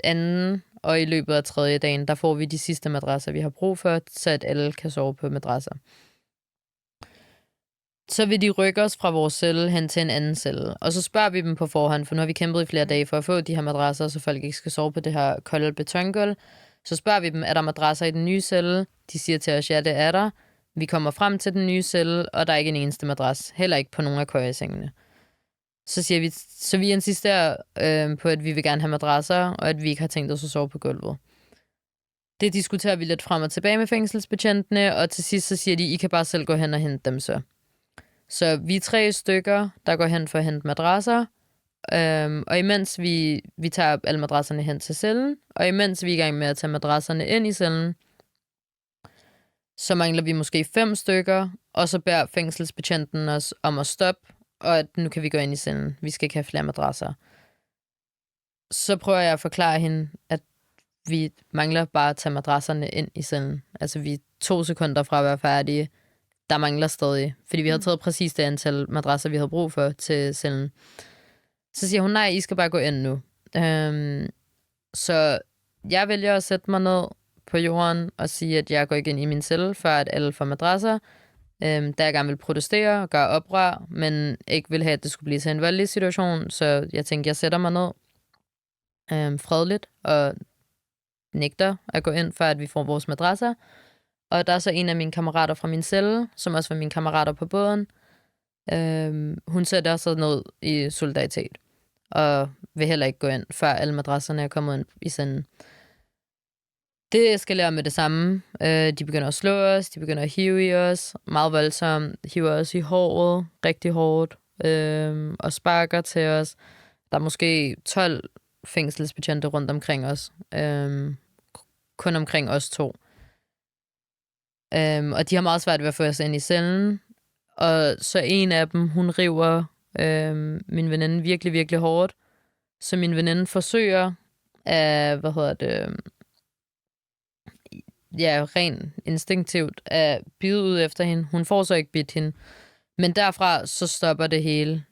anden, og i løbet af 3. dagen, der får vi de sidste madrasser, vi har brug for, så at alle kan sove på madrasser. Så vil de rykke os fra vores celle hen til en anden celle. Og så spørger vi dem på forhånd, for nu har vi kæmpet i flere dage for at få de her madrasser, så folk ikke skal sove på det her kolde betongulv. Så spørger vi dem, er der madrasser i den nye celle? De siger til os, ja, det er der. Vi kommer frem til den nye celle, og der er ikke en eneste madras. Heller ikke på nogen af køjesengene. Så vi insisterer på, at vi vil gerne have madrasser, og at vi ikke har tænkt os at sove på gulvet. Det diskuterer vi lidt frem og tilbage med fængselsbetjentene, og til sidst så siger de, I kan bare selv gå hen og hente dem så. Så vi er 3 stykker, der går hen for at hente madrasser, og imens vi tager alle madrasserne hen til cellen, og imens vi er i gang med at tage madrasserne ind i cellen, så mangler vi måske 5 stykker, og så beder fængselsbetjenten os om at stoppe, og at nu kan vi gå ind i cellen. Vi skal ikke have flere madrasser. Så prøver jeg at forklare hende, at vi mangler bare at tage madrasserne ind i cellen. Altså vi er 2 sekunder fra at være færdige. Der mangler stadig, fordi vi havde taget præcis det antal madrasser, vi havde brug for til cellen. Så siger hun, nej, I skal bare gå ind nu. Så jeg vælger at sætte mig ned på jorden og sige, at jeg går ikke ind i min celle, før at alle får madrasser. Da jeg gerne vil protestere og gøre oprør, men ikke vil have, at det skulle blive til en voldelig situation, så jeg tænkte, jeg sætter mig ned fredeligt og nægter at gå ind, før at vi får vores madrasser. Og der er så en af mine kammerater fra min celle, som også var mine kammerater på båden. Hun sætter sig ned i solidaritet, og vil heller ikke gå ind, før alle madrasserne er kommet ind i cellen. Det eskalerer med det samme. De begynder at slå os, de begynder at hive i os, meget voldsomt, hiver os i håret, rigtig hårdt, og sparker til os. Der er måske 12 fængselsbetjente rundt omkring os. Kun omkring os 2. Og de har meget svært ved at få os ind i cellen. Og så en af dem, hun river min veninde virkelig, virkelig hårdt. Så min veninde forsøger at, rent instinktivt at bide ud efter hende. Hun får så ikke bidt hende. Men derfra så stopper det hele.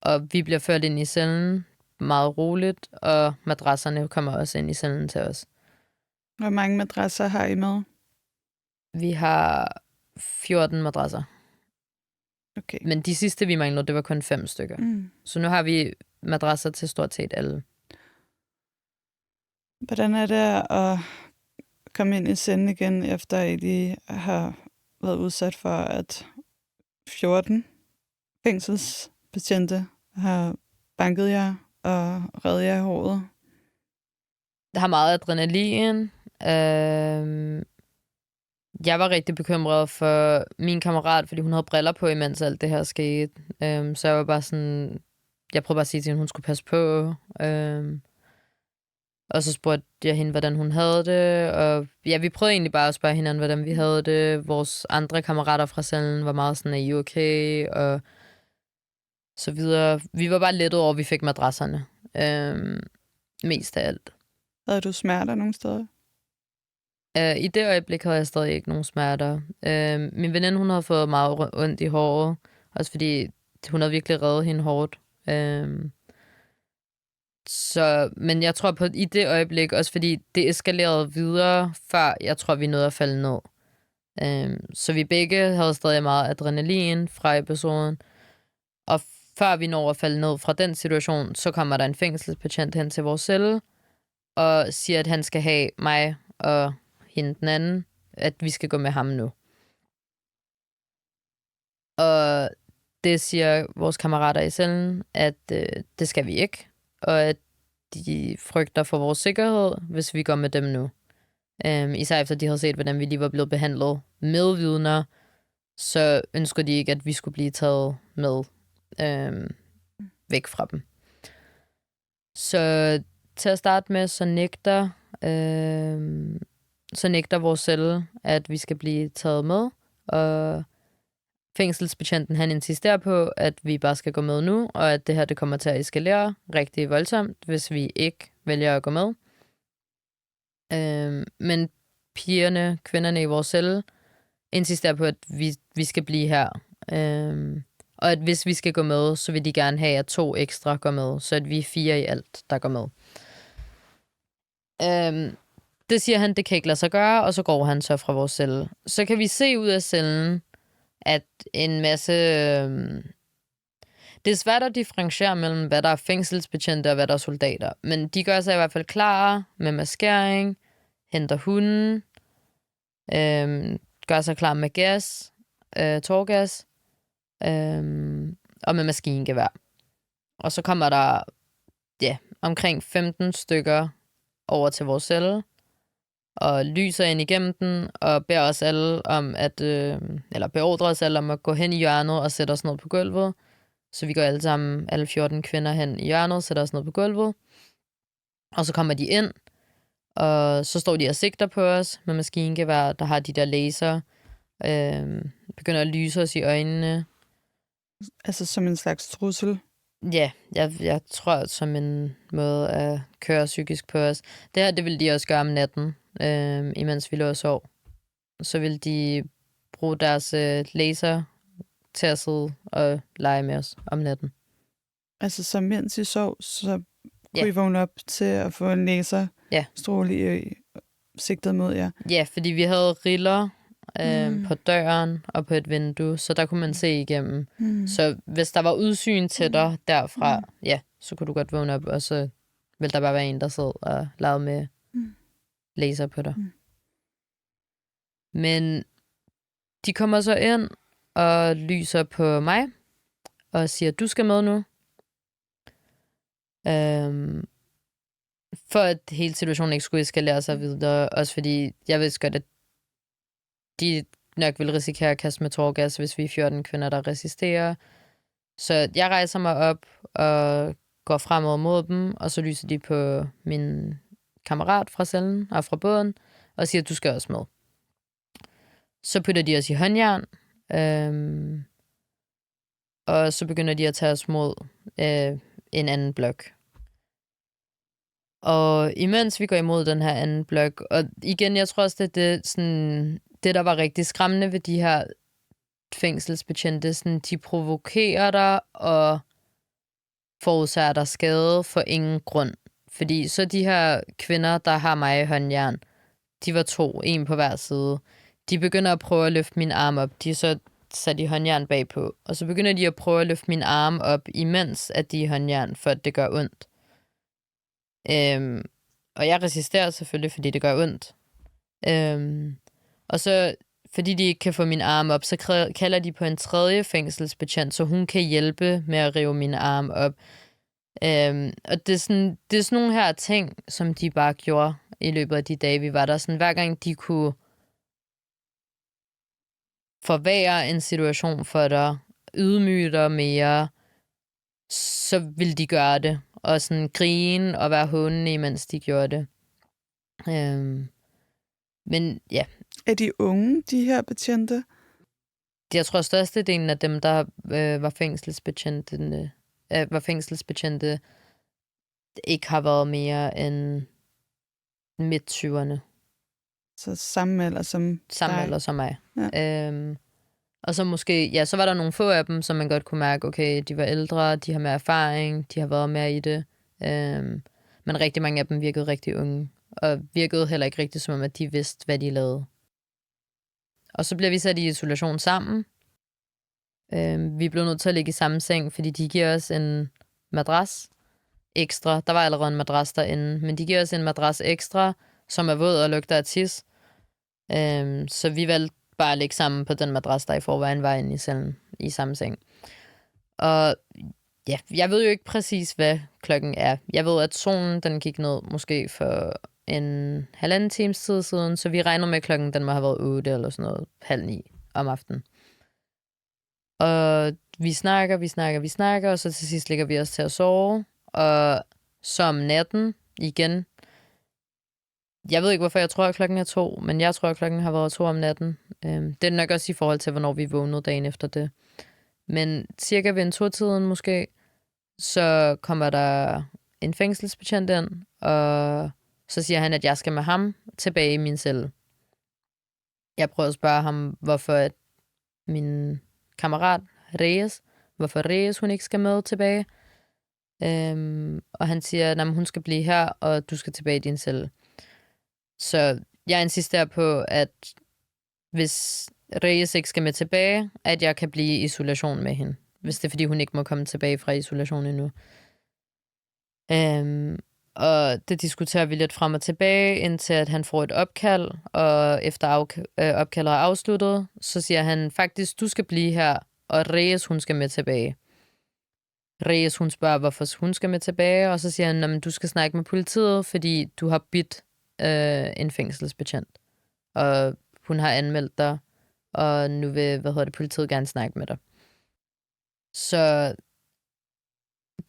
Og vi bliver ført ind i cellen meget roligt, og madrasserne kommer også ind i cellen til os. Hvor mange madrasser har I med? Vi har 14 madrasser. Okay. Men de sidste, vi manglede, det var kun 5 stykker. Så nu har vi madrasser til stort set alle. Hvordan er det at komme ind i scenen igen, efter I lige har været udsat for, at 14 fængselsbetjente har banket jer og reddet jer i håret? Der har meget adrenalin. Jeg var rigtig bekymret for min kammerat, fordi hun havde briller på, imens alt det her skete. Så jeg var bare sådan... Jeg prøvede bare at sige til hende, hun skulle passe på. Og så spurgte jeg hende, hvordan hun havde det. Og ja, vi prøvede egentlig bare at spørge hinanden, hvordan vi havde det. Vores andre kammerater fra cellen var meget sådan, er I okay? Og så videre. Vi var bare lettet over, at vi fik madrasserne. Mest af alt. Havde du smerter nogle steder? I det øjeblik havde jeg stadig ikke nogen smerter. Min veninde, hun havde fået meget ondt i håret. Også fordi hun havde virkelig reddet hende hårdt. Men jeg tror på i det øjeblik, også fordi det eskalerede videre, før jeg tror, vi nåede at falde ned. Så vi begge havde stadig meget adrenalin fra episoden. Og før vi når at falde ned fra den situation, så kommer der en fængselsbetjent hen til vores celle og siger, at han skal have mig og hende den anden, at vi skal gå med ham nu. Og det siger vores kammerater i cellen, at det skal vi ikke, og at de frygter for vores sikkerhed, hvis vi går med dem nu. Især efter de havde set, hvordan vi lige var blevet behandlet med vidner, så ønsker de ikke, at vi skulle blive taget med væk fra dem. Så til at starte med, så nægter vores celle, at vi skal blive taget med, og fængselsbetjenten, han insisterer på, at vi bare skal gå med nu, og at det her det kommer til at eskalere rigtig voldsomt, hvis vi ikke vælger at gå med. Men kvinderne i vores celle, insisterer på, at vi skal blive her. Og at hvis vi skal gå med, så vil de gerne have, at 2 ekstra går med, så at vi er 4 i alt, der går med. Det siger han, det kan ikke lade sig gøre, og så går han så fra vores celle. Så kan vi se ud af cellen, at en masse... Det er svært at differentiere mellem, hvad der er fængselsbetjente og hvad der er soldater. Men de gør sig i hvert fald klar med maskering, henter hunden, gør sig klar med gas, tårgas, og med maskingevær. Og så kommer der omkring 15 stykker over til vores celle, og lyser ind igennem den, og beder os alle om at, eller beordrer os alle om at gå hen i hjørnet og sætte os ned på gulvet. Så vi går alle sammen, alle 14 kvinder hen i hjørnet, sætter os ned på gulvet. Og så kommer de ind, og så står de og sigter på os med maskingevær, der har de der laser, begynder at lyse os i øjnene. Altså som en slags trussel? Ja, jeg tror som en måde at køre psykisk på os. Det her, det ville de også gøre om natten, imens vi lå og sov. Så ville de bruge deres laser til at sidde og lege med os om natten. Altså så mens I sov, så kunne I vågne op til at få en laserstråle i sigtet mod jer? Ja, fordi vi havde riller på døren og på et vindue, så der kunne man se igennem. Så hvis der var udsyn til dig derfra, så kunne du godt vågne op, og så ville der bare være en, der sad og lavede med laser på dig. Men de kommer så ind og lyser på mig og siger, du skal med nu. For at hele situationen ikke skulle eskalere sig videre, også fordi jeg vidste godt, at de nok vil risikere at kaste med tårgas, hvis vi er 14 kvinder, der resisterer. Så jeg rejser mig op og går fremad mod dem, og så lyser de på min kammerat fra cellen og fra båden, og siger, du skal også med. Så putter de os i håndjern, og så begynder de at tage os mod en anden blok. Og imens vi går imod den her anden blok, og igen, jeg tror også, det der var rigtig skræmmende ved de her fængselsbetjente, sådan, de provokerer dig og forårsager dig skade for ingen grund. Fordi så de her kvinder, der har mig i håndjern, de var 2, en på hver side. de begynder at prøve at løfte min arm op. De er så sat i håndjern bagpå. Og så begynder de at prøve at løfte min arm op, imens at de er i håndjern, for at det gør ondt. Og jeg resisterer selvfølgelig, fordi det gør ondt. Og så, fordi de ikke kan få min arm op, så kalder de på en tredje fængselsbetjent, så hun kan hjælpe med at rive min arm op. Og det er sådan nogle her ting, som de bare gjorde i løbet af de dage, vi var der. Sådan, hver gang de kunne forværre en situation for dig, ydmyge dig mere, så ville de gøre det. Og sådan grine og være hånende, mens de gjorde det. Men ja. Er de unge, de her betjente? Jeg tror, størstedelen af dem, der var fængselsbetjente, ikke har været mere end midt-20'erne. Så samme alder som mig. Ja. Og så måske, ja, så var der nogle få af dem, som man godt kunne mærke, okay, de var ældre, de har mere erfaring, de har været mere i det. Men rigtig mange af dem virkede rigtig unge, og virkede heller ikke rigtig som om, at de vidste, hvad de lavede. Og så bliver vi sat i isolation sammen. Vi blev nødt til at ligge i samme seng, fordi de giver os en madras ekstra. Der var allerede en madras derinde, men de giver os en madras ekstra, som er våd og lugter af tis. Så vi valgte bare at ligge sammen på den madras, der i forvejen var inde i cellen, i samme seng. Og ja, jeg ved jo ikke præcis, hvad klokken er. Jeg ved, at solen den gik ned måske for en halvanden times tid siden, så vi regner med, at klokken den må have været 8 eller sådan noget, 8:30 om aftenen. Og vi snakker, og så til sidst ligger vi os til at sove. Og så om natten igen. Jeg ved ikke, hvorfor jeg tror, at klokken er 2, men jeg tror, at klokken har været 2 om natten. Det er nok også i forhold til, hvornår vi vågnede dagen efter det. Men cirka ved en 2-tiden måske, så kommer der en fængselsbetjent ind, og så siger han, at jeg skal med ham tilbage i min celle. Jeg prøver at spørge ham, hvorfor at min kammerat Reyes, hun ikke skal med tilbage. Og han siger, at hun skal blive her, og du skal tilbage i din celle. Så jeg insisterer på, at hvis Reyes ikke skal med tilbage, at jeg kan blive i isolation med hende. Hvis det er, fordi hun ikke må komme tilbage fra isolation endnu. Og det diskuterer vi lidt frem og tilbage, indtil at han får et opkald, og efter opkaldet er afsluttet, så siger han faktisk, du skal blive her, og Reyes, hun skal med tilbage. Reyes, hun spørger, hvorfor hun skal med tilbage, og så siger han, at du skal snakke med politiet, fordi du har bidt en fængselsbetjent. Og hun har anmeldt dig, og nu vil, politiet gerne snakke med dig. Så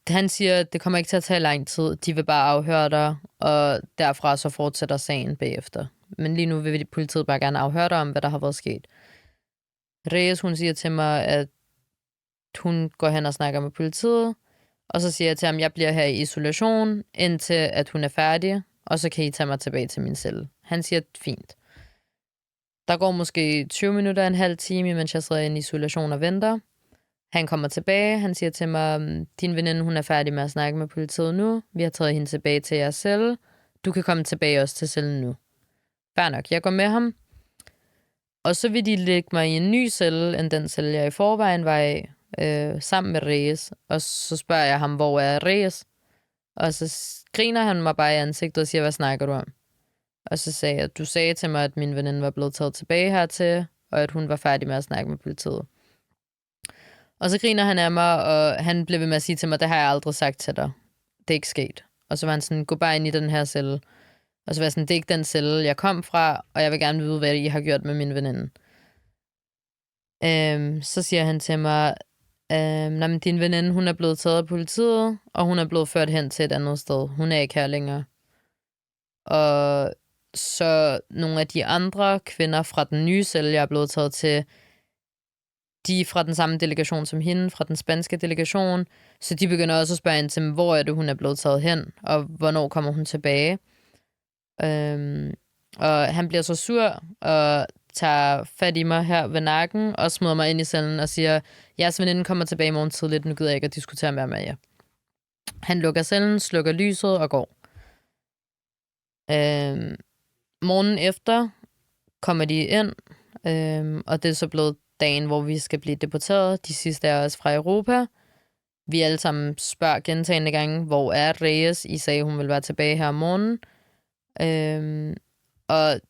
han siger, at det kommer ikke til at tage lang tid. De vil bare afhøre dig, og derfra så fortsætter sagen bagefter. Men lige nu vil politiet bare gerne afhøre dig om, hvad der har været sket. Reyes, hun siger til mig, at hun går hen og snakker med politiet, og så siger jeg til ham, at jeg bliver her i isolation, indtil at hun er færdig, og så kan I tage mig tilbage til min celle. Han siger, fint. Der går måske 20 minutter, en halv time, mens jeg sidder i en isolation og venter. Han kommer tilbage, han siger til mig, din veninde, hun er færdig med at snakke med politiet nu. Vi har taget hende tilbage til jeres celle. Du kan komme tilbage også til cellen nu. Fair nok, jeg går med ham. Og så vil de lægge mig i en ny celle, end den celle, jeg i forvejen var i, sammen med Reyes. Og så spørger jeg ham, hvor er Reyes? Og så griner han mig bare i ansigtet og siger, hvad snakker du om? Og så sagde jeg, du sagde til mig, at min veninde var blevet taget tilbage hertil, og at hun var færdig med at snakke med politiet. Og så griner han af mig, og han blev ved med at sige til mig, det har jeg aldrig sagt til dig. Det er ikke sket. Og så var han sådan, gå bare ind i den her celle. Og så var jeg sådan, det er ikke den celle, jeg kom fra, og jeg vil gerne vide, hvad I har gjort med min veninde. Så siger han til mig, din veninde, hun er blevet taget af politiet, og hun er blevet ført hen til et andet sted. Hun er ikke her længere. Og så nogle af de andre kvinder fra den nye celle, jeg er blevet taget til, de er fra den samme delegation som hende, fra den spanske delegation, så de begynder også at spørge ind til, hvor er det, hun er blevet taget hen, og hvornår kommer hun tilbage. Og han bliver så sur, og tager fat i mig her ved nakken, og smider mig ind i cellen og siger, jeres veninde kommer tilbage i morgen tidligt, nu gider jeg ikke at diskutere mere med jer. Han lukker cellen, slukker lyset og går. Morgen efter kommer de ind, Og det er så blevet dagen, hvor vi skal blive deporteret. De sidste er os fra Europa. Vi alle sammen spørger gentagne gange, hvor er Reyes? I sagde, hun vil være tilbage her om morgenen. Og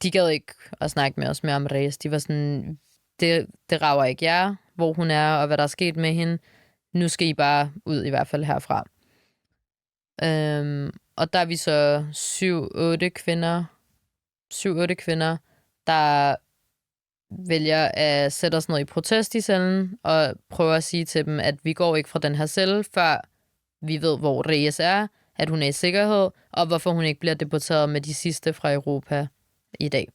de gad ikke at snakke med os mere om Reyes. De var sådan, det rager ikke jer, hvor hun er, og hvad der er sket med hende. Nu skal I bare ud, i hvert fald herfra. Og der er vi så 7-8 kvinder, der vælger at sætte os ned i protest i cellen, og prøver at sige til dem, at vi går ikke fra den her celle, før vi ved, hvor Reyes er, at hun er i sikkerhed, og hvorfor hun ikke bliver deporteret med de sidste fra Europa i dag.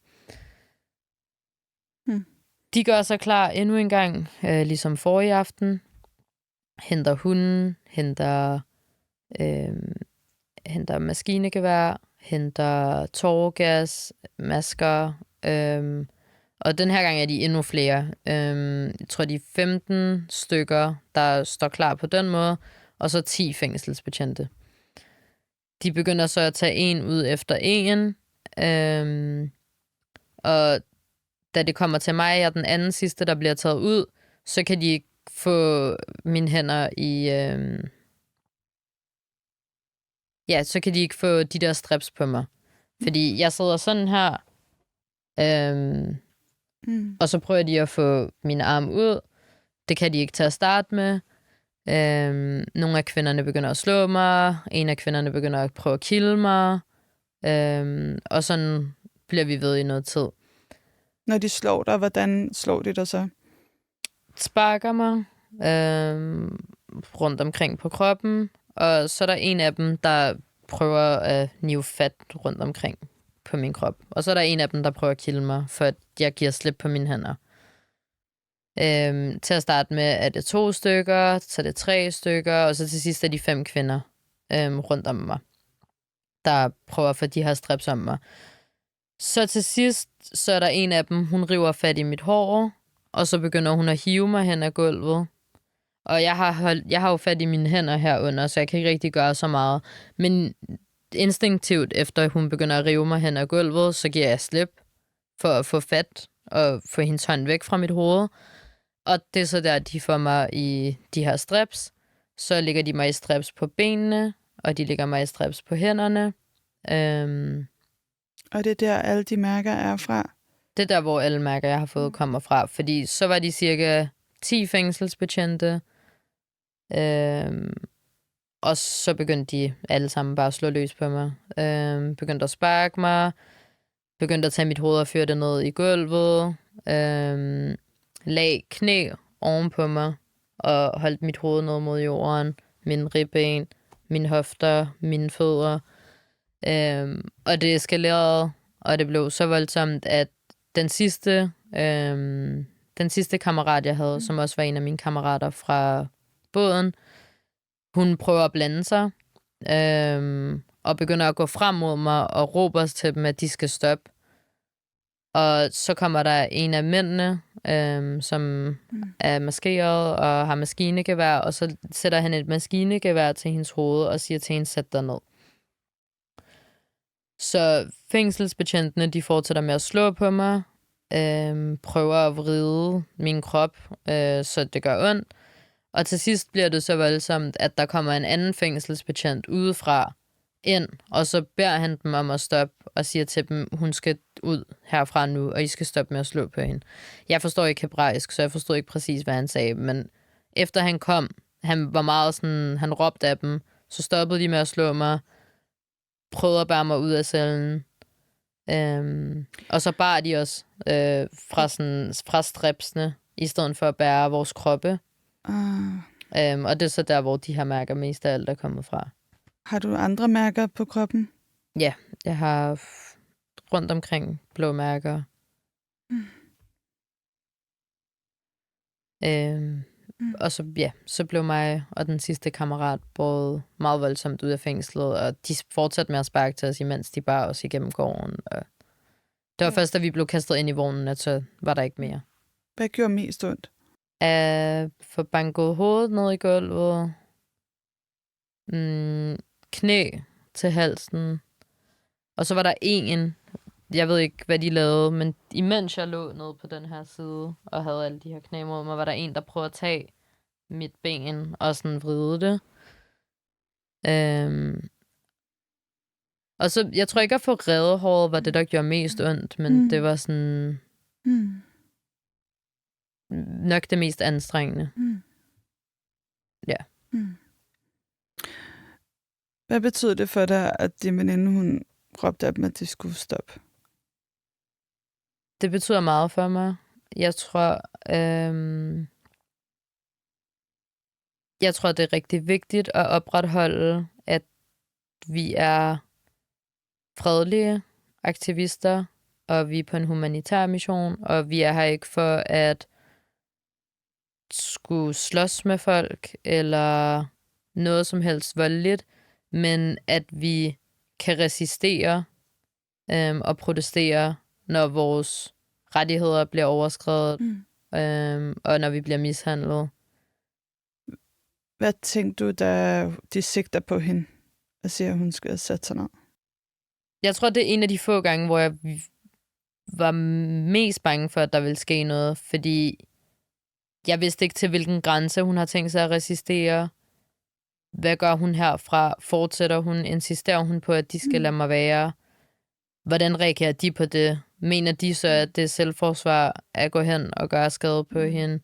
De gør sig klar endnu en gang, ligesom forrige aften. Henter hunden, henter maskinegevær, henter tåregas, masker, og den her gang er de endnu flere. Jeg tror, de er 15 stykker, der står klar på den måde, og så 10 fængselsbetjente. De begynder så at tage en ud efter en, og da det kommer til mig, og den anden sidste, der bliver taget ud, så kan de ikke få mine hænder i... så kan de ikke få de der straps på mig. Fordi jeg sidder sådan her, og så prøver de at få min arm ud. Det kan de ikke til at starte med. Nogle af kvinderne begynder at slå mig. En af kvinderne begynder at prøve at kille mig. Og sådan bliver vi ved i noget tid. Når de slår dig, hvordan slår de dig så? Sparker mig rundt omkring på kroppen. Og så er der en af dem, der prøver at nive fat rundt omkring på min krop. Og så er der en af dem, der prøver at kille mig, for at jeg giver slip på mine hænder. Til at starte med er det 2 stykker, så er det 3 stykker, og så til sidst er de 5 kvinder rundt om mig, der prøver at få de her straps om mig. Så til sidst, så er der en af dem, hun river fat i mit hår, og så begynder hun at hive mig hen ad gulvet. Og jeg har jo fat i mine hænder herunder, så jeg kan ikke rigtig gøre så meget. Men instinktivt, efter hun begynder at rive mig hen ad gulvet, så giver jeg slip for at få fat og få hendes hånd væk fra mit hoved. Og det er så der, de får mig i de her straps. Så ligger de mig i straps på benene, og de ligger mig i straps på hænderne. Og det er der, alle de mærker er fra? Det er der, hvor alle mærker, jeg har fået, kommer fra. Fordi så var de cirka 10 fængselsbetjente. Og så begyndte de alle sammen bare at slå løs på mig. Begyndte at sparke mig. Begyndte at tage mit hoved og føre det ned i gulvet. Lag knæ oven på mig. Og holdt mit hoved ned mod jorden. Min ribben, mine hofter, mine fødder. Og det eskalerede. Og det blev så voldsomt, at den sidste kammerat, jeg havde, som også var en af mine kammerater fra båden, hun prøver at blande sig, og begynder at gå frem mod mig og råber os til dem, at de skal stoppe. Og så kommer der en af mændene, som er maskeret og har maskinegevær, og så sætter han et maskinegevær til hendes hoved og siger til hende, sæt dig ned. Så fængselsbetjentene, de fortsætter med at slå på mig, prøver at vride min krop, så det gør ondt. Og til sidst bliver det så voldsomt, at der kommer en anden fængselsbetjent udefra ind, og så beder han dem om at stoppe og siger til dem, hun skal ud herfra nu, og I skal stoppe med at slå på hende. Jeg forstår ikke hebraisk, så jeg forstod ikke præcis, hvad han sagde, men efter han kom, han var meget sådan, han råbte af dem, så stoppede de med at slå mig, prøvede at bære mig ud af cellen, og så bar de os fra strepsene, i stedet for at bære vores kroppe. Og det er så der, hvor de her mærker mest af alt er kommet fra. Har du andre mærker på kroppen? Ja, jeg har rundt omkring blå mærker. Og så blev mig og den sidste kammerat båret meget voldsomt ud af fængslet, og de fortsatte med at sparke til os, imens de bar os igennem gården. Og det var først, da vi blev kastet ind i vognen, at så var der ikke mere. Hvad gjorde mest ondt? At få banket hovedet ned i gulvet. Knæ til halsen. Og så var der en jeg ved ikke, hvad de lavede, men imens jeg lå nede på den her side og havde alle de her knæ mod mig, var der en, der prøvede at tage mit ben og sådan vride det. Og så, jeg tror ikke, at få redehåret var det, der gjorde mest ondt, men det var sådan nok det mest anstrengende. Ja. Hvad betød det for dig, at din veninde, hun råbte af dem, at de skulle stoppe? Det betyder meget for mig. Jeg tror, det er rigtig vigtigt at opretholde, at vi er fredelige aktivister, og vi er på en humanitær mission, og vi er her ikke for at skulle slås med folk, eller noget som helst voldeligt, men at vi kan resistere og protestere, når vores rettigheder bliver overskredet, og når vi bliver mishandlet. Hvad tænkte du, da de sigter på hende og siger, at hun skal sætte sig ned? Jeg tror, det er en af de få gange, hvor jeg var mest bange for, at der ville ske noget, fordi jeg vidste ikke til, hvilken grænse hun har tænkt sig at resistere. Hvad gør hun herfra? Fortsætter hun? Insisterer hun på, at de skal lade mig være? Hvordan reagerer de på det? Mener de så, at det er selvforsvar at gå hen og gøre skade på hende?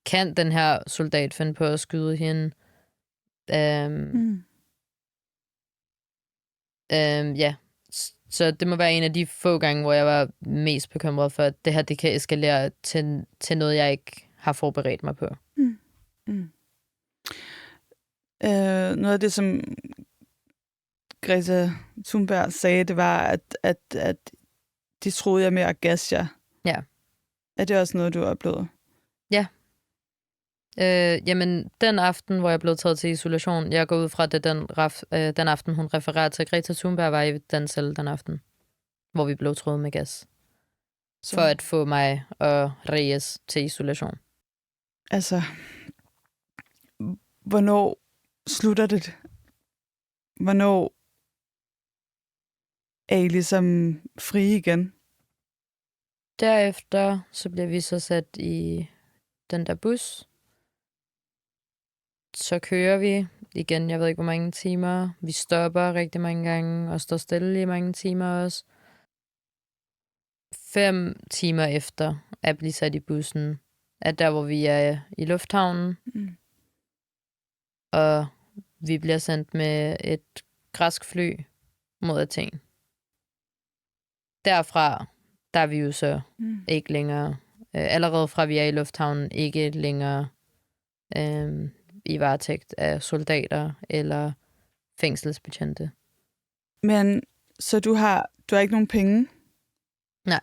Kan den her soldat finde på at skyde hende? Ja. Så det må være en af de få gange, hvor jeg var mest bekymret for, at det her det kan eskalere til noget, jeg ikke har forberedt mig på. Noget af det, som Greta Thunberg sagde, det var, at de troede, jeg med at gasse jer. Ja. Er det også noget, du har oplevet? Ja. Jamen, den aften, hvor jeg blev taget til isolation, jeg går ud fra, det den aften, hun refererer til. Greta Thunberg var i den celle den aften, hvor vi blev troet med gas. For at få mig og Reyes til isolation. Altså, hvornår slutter det? Hvornår er I ligesom frie igen? Derefter så bliver vi så sat i den der bus. Så kører vi igen, jeg ved ikke hvor mange timer. Vi stopper rigtig mange gange og står stille i mange timer også. 5 timer efter at blive sat i bussen, er der, hvor vi er i lufthavnen. Og vi bliver sendt med et græsk fly mod Athen. Derfra, der er vi jo så ikke længere, allerede fra vi er i lufthavnen, ikke længere i varetægt af soldater eller fængselsbetjente. Men så du har ikke nogen penge? Nej.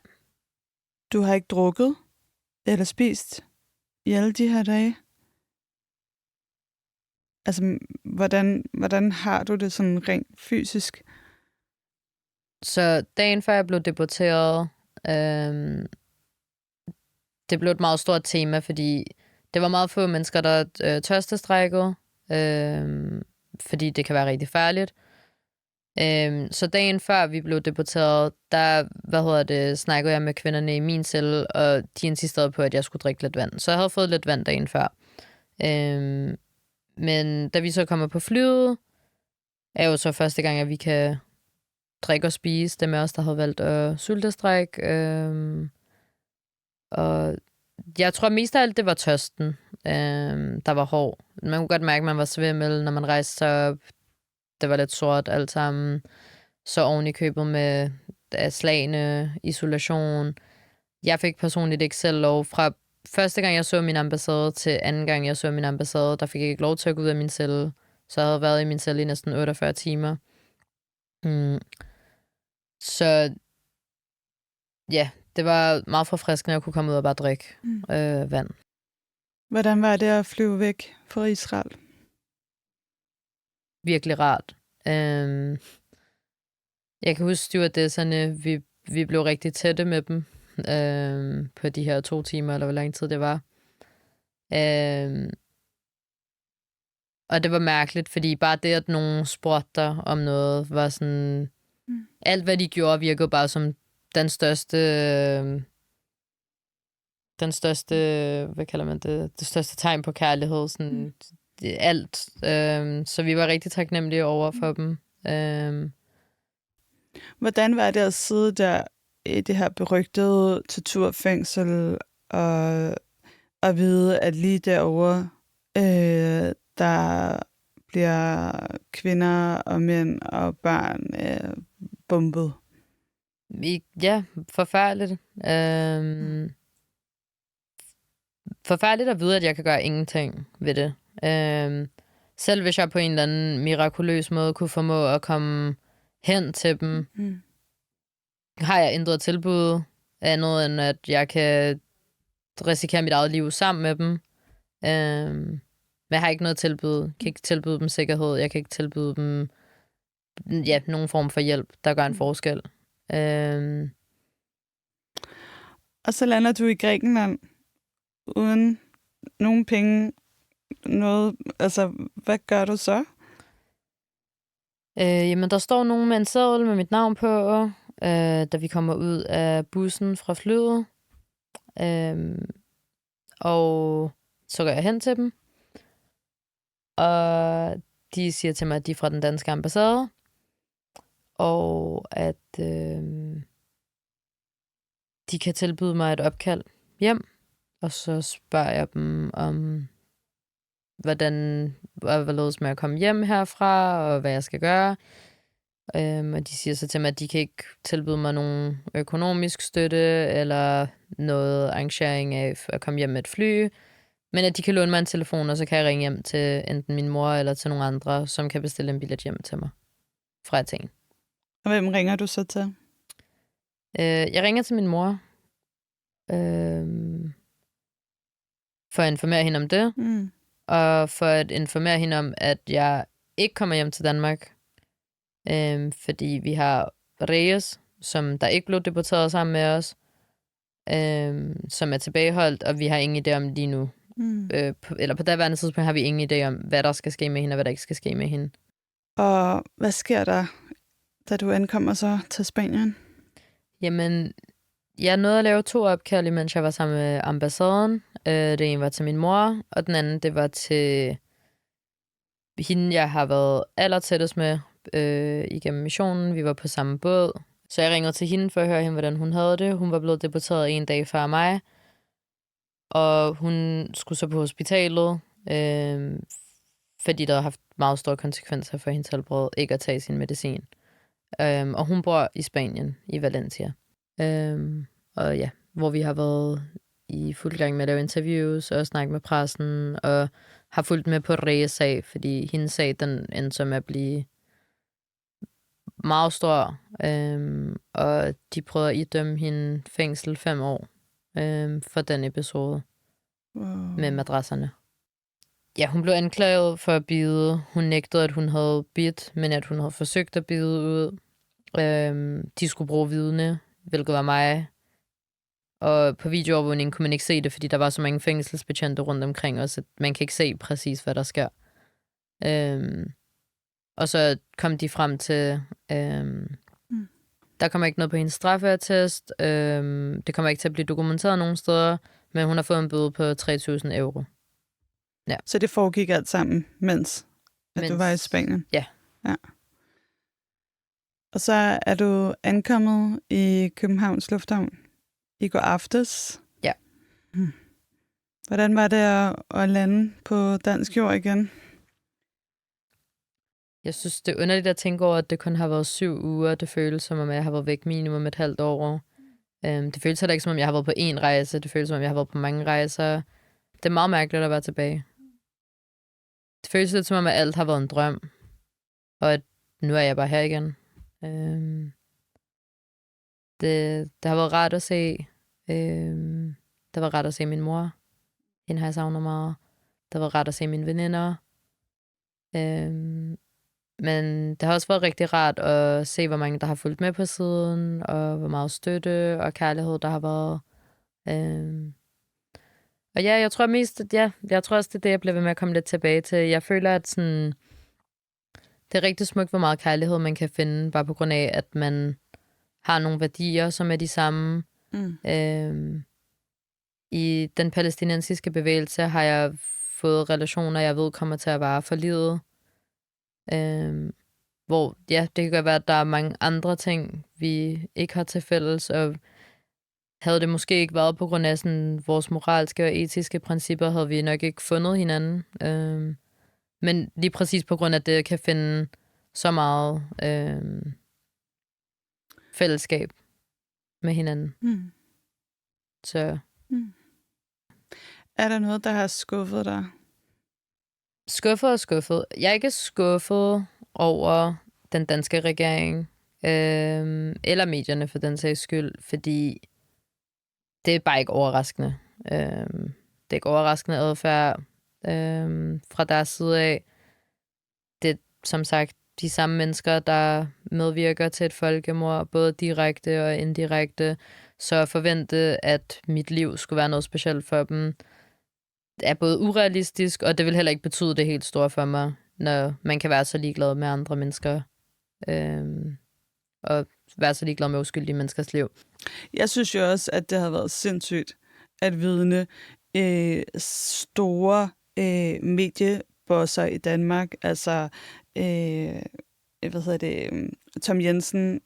Du har ikke drukket eller spist i alle de her dage? Altså, hvordan har du det sådan rent fysisk? Så dagen før jeg blev deporteret, det blev et meget stort tema, fordi det var meget få mennesker, der tørstestrækkede, fordi det kan være rigtig farligt. Så dagen før vi blev deporteret, der snakkede jeg med kvinderne i min celle, og de insisterede på, at jeg skulle drikke lidt vand. Så jeg havde fået lidt vand dagen før. Men da vi så kommer på flyet, er jo så første gang, at vi kan drikke og spise. Det med os, der havde valgt at sultestrække. Og jeg tror mest af alt, det var tørsten, der var hård. Man kunne godt mærke, at man var svimmel, når man rejste sig op. Det var lidt sort alt sammen. Så oven i købet med slagene, isolation. Jeg fik personligt ikke selv lov. Fra første gang, jeg så min ambassade, til anden gang, jeg så min ambassade, der fik jeg ikke lov til at gå ud af min celle. Så jeg havde været i min celle i næsten 48 timer. Så ja, det var meget forfriskende at kunne komme ud og bare drikke vand. Hvordan var det at flyve væk fra Israel? Virkelig rart. Jeg kan huske stewardesserne, vi blev rigtig tætte med dem på de her 2 timer, eller hvor lang tid det var. Og det var mærkeligt, fordi bare det, at nogen spurgte dig om noget, var sådan... Alt, hvad de gjorde, virkede bare som den største, hvad kalder man det? Det største tegn på kærlighed, sådan alt. Så vi var rigtig taknemmelige over for dem. Hvordan var det at sidde der i det her berygtede torturfængsel og vide, at lige derovre, der bliver kvinder og mænd og børn bombet? Ja, forfærdeligt. Forfærdeligt at vide, at jeg kan gøre ingenting ved det. Selv hvis jeg på en eller anden mirakuløs måde kunne formå at komme hen til dem, har jeg ændret tilbud andet end, at jeg kan risikere mit eget liv sammen med dem. Men jeg har ikke noget tilbud. Jeg kan ikke tilbyde dem sikkerhed. Jeg kan ikke tilbyde dem nogen form for hjælp, der gør en forskel. Og så lander du i Grækenland uden nogen penge. Noget, altså, hvad gør du så? Jamen, der står nogen med en seddel med mit navn på, da vi kommer ud af bussen fra flyet. Og så går jeg hen til dem. Og de siger til mig, at de er fra den danske ambassade. Og at de kan tilbyde mig et opkald hjem. Og så spørger jeg dem om, hvorledes med at komme hjem herfra, og hvad jeg skal gøre. Og de siger så til mig, at de kan ikke tilbyde mig nogen økonomisk støtte, eller noget arrangering af at komme hjem med et fly, men at de kan låne mig en telefon, og så kan jeg ringe hjem til enten min mor, eller til nogle andre, som kan bestille en billet hjem til mig fra Athen. Og hvem ringer du så til? Jeg ringer til min mor, for at informere hende om det, og for at informere hende om, at jeg ikke kommer hjem til Danmark, fordi vi har Reyes, som der ikke blev deporteret sammen med os, som er tilbageholdt, og vi har ingen idé om lige nu. Eller på daværende tidspunkt har vi ingen idé om, hvad der skal ske med hende, og hvad der ikke skal ske med hende. Og hvad sker der, da du ankommer så til Spanien? Jamen, jeg nåede at lave 2 opkald, mens jeg var sammen med ambassaden. Det ene var til min mor, og den anden, det var til hende, jeg har været allertættest med igennem missionen. Vi var på samme båd. Så jeg ringede til hende for at høre hende, hvordan hun havde det. Hun var blevet deporteret 1 dag før mig. Og hun skulle så på hospitalet, fordi der havde haft meget store konsekvenser for hendes helbred ikke at tage sin medicin. Og hun bor i Spanien, i Valencia. Og ja, hvor vi har været i fuld gang med at lave interviews og snakke med pressen, og har fulgt med på Reyes sag, fordi hendes sag, den endte som at blive meget stor, og de prøvede at idømme hende fængsel 5 år for den episode med madrasserne. Ja, hun blev anklaget for at bide. Hun nægtede, at hun havde bidt, men at hun havde forsøgt at bide ud. De skulle bruge vidne, hvilket var mig. Og på videoovervågningen kunne man ikke se det, fordi der var så mange fængselsbetjente rundt omkring os, at man kan ikke se præcis, hvad der sker. Og så kom de frem til, der kommer ikke noget på hendes straffeattest. Det kommer ikke til at blive dokumenteret nogen steder, men hun har fået en bøde på 3.000 euro. Ja. Så det foregik alt sammen, mens du var i Spanien? Ja. Og så er du ankommet i Københavns Lufthavn i går aftes. Ja. Hvordan var det at lande på dansk jord igen? Jeg synes, det er underligt at tænke over, at det kun har været 7 uger. Det føles som om, jeg har været væk minimum et halvt år. Det føles heller ikke som om, jeg har været på 1 rejse. Det føles som om, jeg har været på mange rejser. Det er meget mærkeligt at være tilbage. Det føles lidt som om, at alt har været en drøm. Og at nu er jeg bare her igen. Det har været rart at se. Det var rart at se min mor. Hende har jeg savnet meget. Det var rart at se mine veninder. Men det har også været rigtig rart at se, hvor mange der har fulgt med på siden, og hvor meget støtte og kærlighed der har været. Og ja, jeg tror mest, jeg tror også, det er det, jeg bliver ved med at komme lidt tilbage til. Jeg føler, at sådan, det er rigtig smukt, hvor meget kærlighed man kan finde, bare på grund af, at man har nogle værdier, som er de samme. I den palæstinensiske bevægelse har jeg fået relationer, jeg ved kommer til at vare for livet. Hvor, ja, det kan godt være, at der er mange andre ting, vi ikke har til fælles, og havde det måske ikke været på grund af sådan, vores moralske og etiske principper, havde vi nok ikke fundet hinanden. Men lige præcis på grund af det, kan finde så meget fællesskab med hinanden. Så. Er der noget, der har skuffet dig? Skuffet. Jeg er ikke skuffet over den danske regering, eller medierne for den sags skyld, fordi det er bare ikke overraskende. Det er ikke overraskende adfærd fra deres side af. Det er som sagt de samme mennesker, der medvirker til et folkemord, både direkte og indirekte. Så at forvente, at mit liv skulle være noget specielt for dem, er både urealistisk, og det vil heller ikke betyde det helt store for mig, når man kan være så ligeglad med andre mennesker, og være så ligeglad med uskyldige menneskers liv. Jeg synes jo også, at det har været sindssygt at vidne store mediebosser i Danmark, altså Tom Jensen,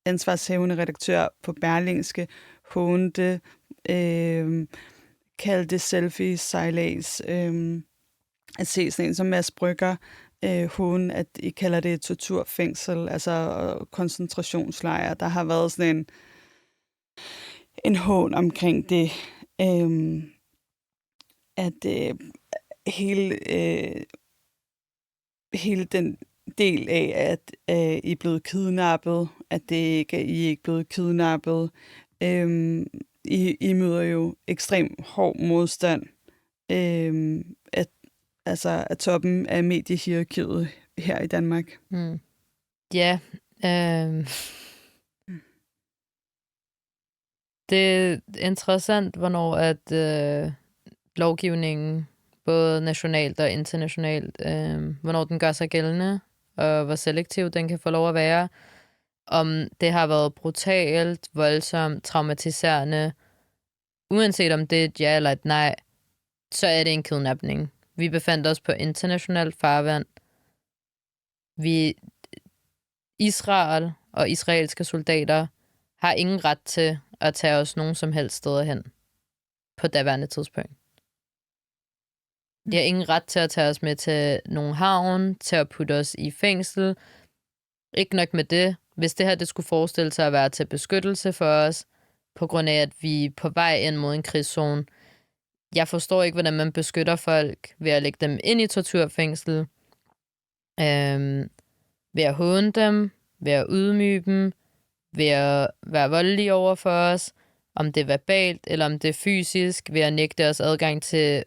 ansvarshævende redaktør på Berlingske, hånte, kaldte selfie-sejlads, at se sådan en som Mads Brügger, håne, at I kalder det et torturfængsel, altså koncentrationslejre. Der har været sådan en hån omkring det, at hele den del af, at I er blevet kidnappet, at det ikke I er ikke blevet kidnappet. I møder jo ekstrem hård modstand af toppen af mediehierarkiet her i Danmark. Ja. Det er interessant, hvornår at lovgivningen, både nationalt og internationalt, hvornår den gør sig gældende, og hvor selektiv den kan få lov at være. Om det har været brutalt, voldsomt, traumatiserende, uanset om det er et ja eller et nej, så er det en kidnapning. Vi befandt os på internationalt farvand. Israel og israelske soldater har ingen ret til at tage os nogen som helst steder hen på daværende tidspunkt. De har ingen ret til at tage os med til nogen havn, til at putte os i fængsel. Ikke nok med det. Hvis det her det skulle forestille sig at være til beskyttelse for os, på grund af, at vi er på vej ind mod en krigszone. Jeg forstår ikke, hvordan man beskytter folk ved at lægge dem ind i torturfængsel, ved at håne dem, ved at ydmyge dem, ved at være voldelige over for os, om det er verbalt eller om det er fysisk, ved at nægte os adgang til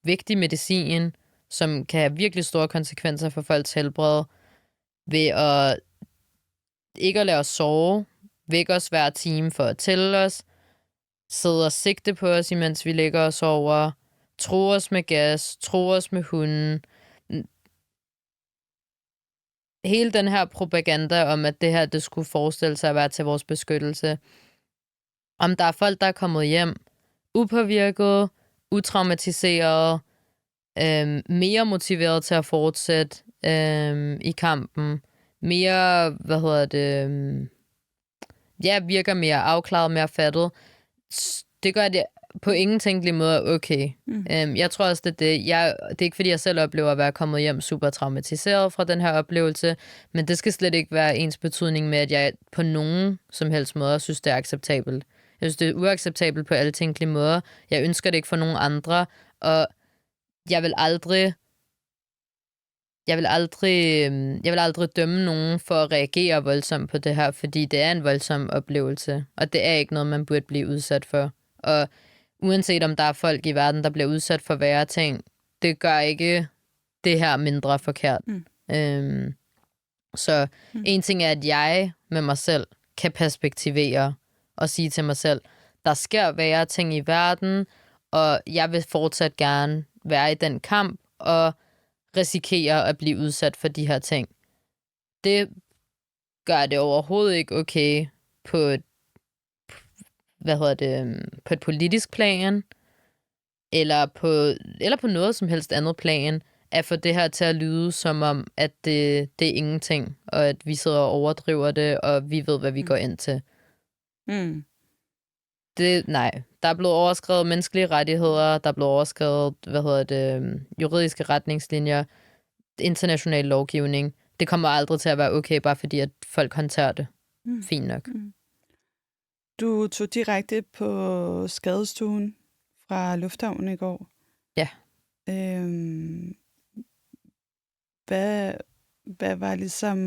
vigtig medicin, som kan have virkelig store konsekvenser for folks helbred, ved at ikke at lade os sove, vække os hver time for at tælle os, sidde og sigte på os, imens vi ligger og sover, tro os med gas, tro os med hunden. Hele den her propaganda om, at det her det skulle forestille sig at være til vores beskyttelse. Om der er folk, der er kommet hjem upåvirket, utraumatiseret, mere motiveret til at fortsætte i kampen, mere, virker mere afklaret, mere fattet. Det gør det på ingen tænkelig måde okay. Jeg tror også, det er ikke, fordi jeg selv oplever at være kommet hjem super traumatiseret fra den her oplevelse, men det skal slet ikke være ens betydning med, at jeg på nogen som helst måde synes, det er acceptabelt. Jeg synes, det er uacceptabelt på alle tænkelige måder. Jeg ønsker det ikke for nogen andre, og jeg vil aldrig dømme nogen for at reagere voldsomt på det her, fordi det er en voldsom oplevelse, og det er ikke noget, man burde blive udsat for. Og uanset om der er folk i verden, der bliver udsat for værre ting, det gør ikke det her mindre forkert. Så en ting er, at jeg med mig selv kan perspektivere og sige til mig selv, der sker værre ting i verden, og jeg vil fortsat gerne være i den kamp og risikere at blive udsat for de her ting. Det gør det overhovedet ikke okay på et, på et politisk plan, eller på noget som helst andet plan, at få det her til at lyde som om, at det er ingenting, og at vi sidder og overdriver det, og vi ved, hvad vi går ind til. Mm. Nej, der er blevet overskrevet menneskelige rettigheder, der er blevet overskrevet, juridiske retningslinjer, international lovgivning. Det kommer aldrig til at være okay, bare fordi at folk håndterer det. Fint nok. Mm. Du tog direkte på skadestuen fra lufthavnen i går. Ja. Hvad var ligesom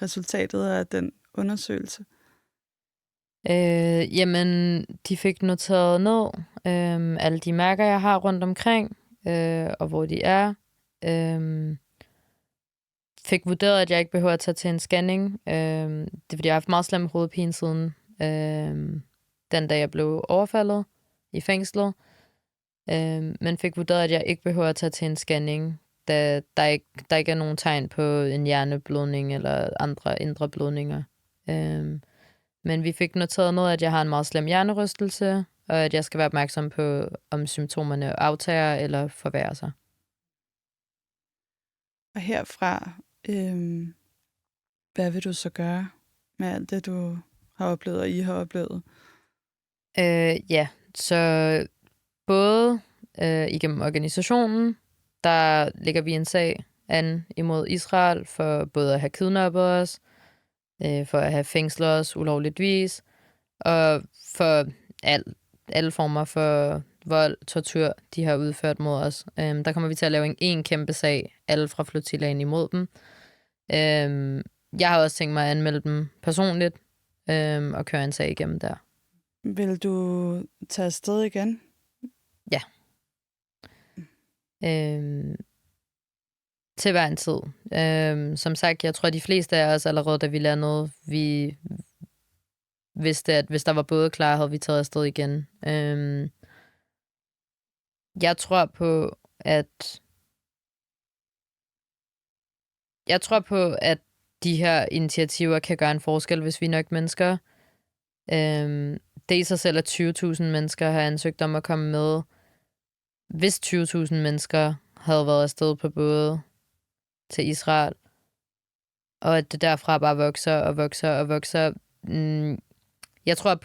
resultatet af den undersøgelse? Jamen, de fik noteret ned alle de mærker, jeg har rundt omkring, og hvor de er. Fik vurderet, at jeg ikke behøver at tage til en scanning. Det er, fordi jeg har haft meget slem hovedpine siden den dag, jeg blev overfaldet i fængslet. Men fik vurderet, at jeg ikke behøver at tage til en scanning, da der ikke er nogen tegn på en hjerneblødning eller andre indre blødninger. Men vi fik noteret noget, at jeg har en meget slem hjernerystelse, og at jeg skal være opmærksom på, om symptomerne aftager eller forværrer sig. Og herfra, hvad vil du så gøre med alt det, du har oplevet, og I har oplevet? Ja, så både igennem organisationen, der lægger vi en sag an imod Israel for både at have kidnappet os, for at have fængslet os ulovligt vis, og for alle former for vold, tortur, de har udført mod os. Der kommer vi til at lave en kæmpe sag, alle fra flotillaen imod dem. Jeg har også tænkt mig at anmelde dem personligt, og køre en sag igennem der. Vil du tage afsted igen? Ja. Til hver en tid. Som sagt, jeg tror, de fleste af os allerede, da vi landede, vi vidste, at hvis der var både klar, havde vi taget afsted igen. Jeg tror på, at de her initiativer kan gøre en forskel, hvis vi er nok mennesker. Det i sig selv, at 20.000 mennesker har ansøgt om at komme med. Hvis 20.000 mennesker havde været afsted på både til Israel, og at det derfra bare vokser og vokser og vokser. Jeg tror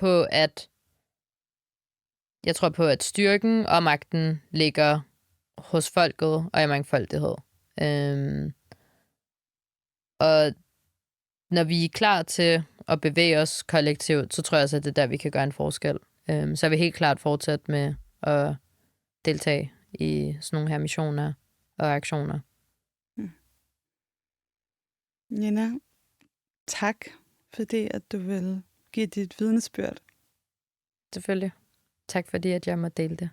på, at styrken og magten ligger hos folket og i mangfoldighed. Og når vi er klar til at bevæge os kollektivt, så tror jeg også, at det er der, vi kan gøre en forskel. Så jeg vil helt klart fortsætte med at deltage i sådan nogle her missioner og aktioner. Nina, tak, fordi at du vil give dit vidnesbyrd. Selvfølgelig. Tak fordi, at jeg måtte dele det.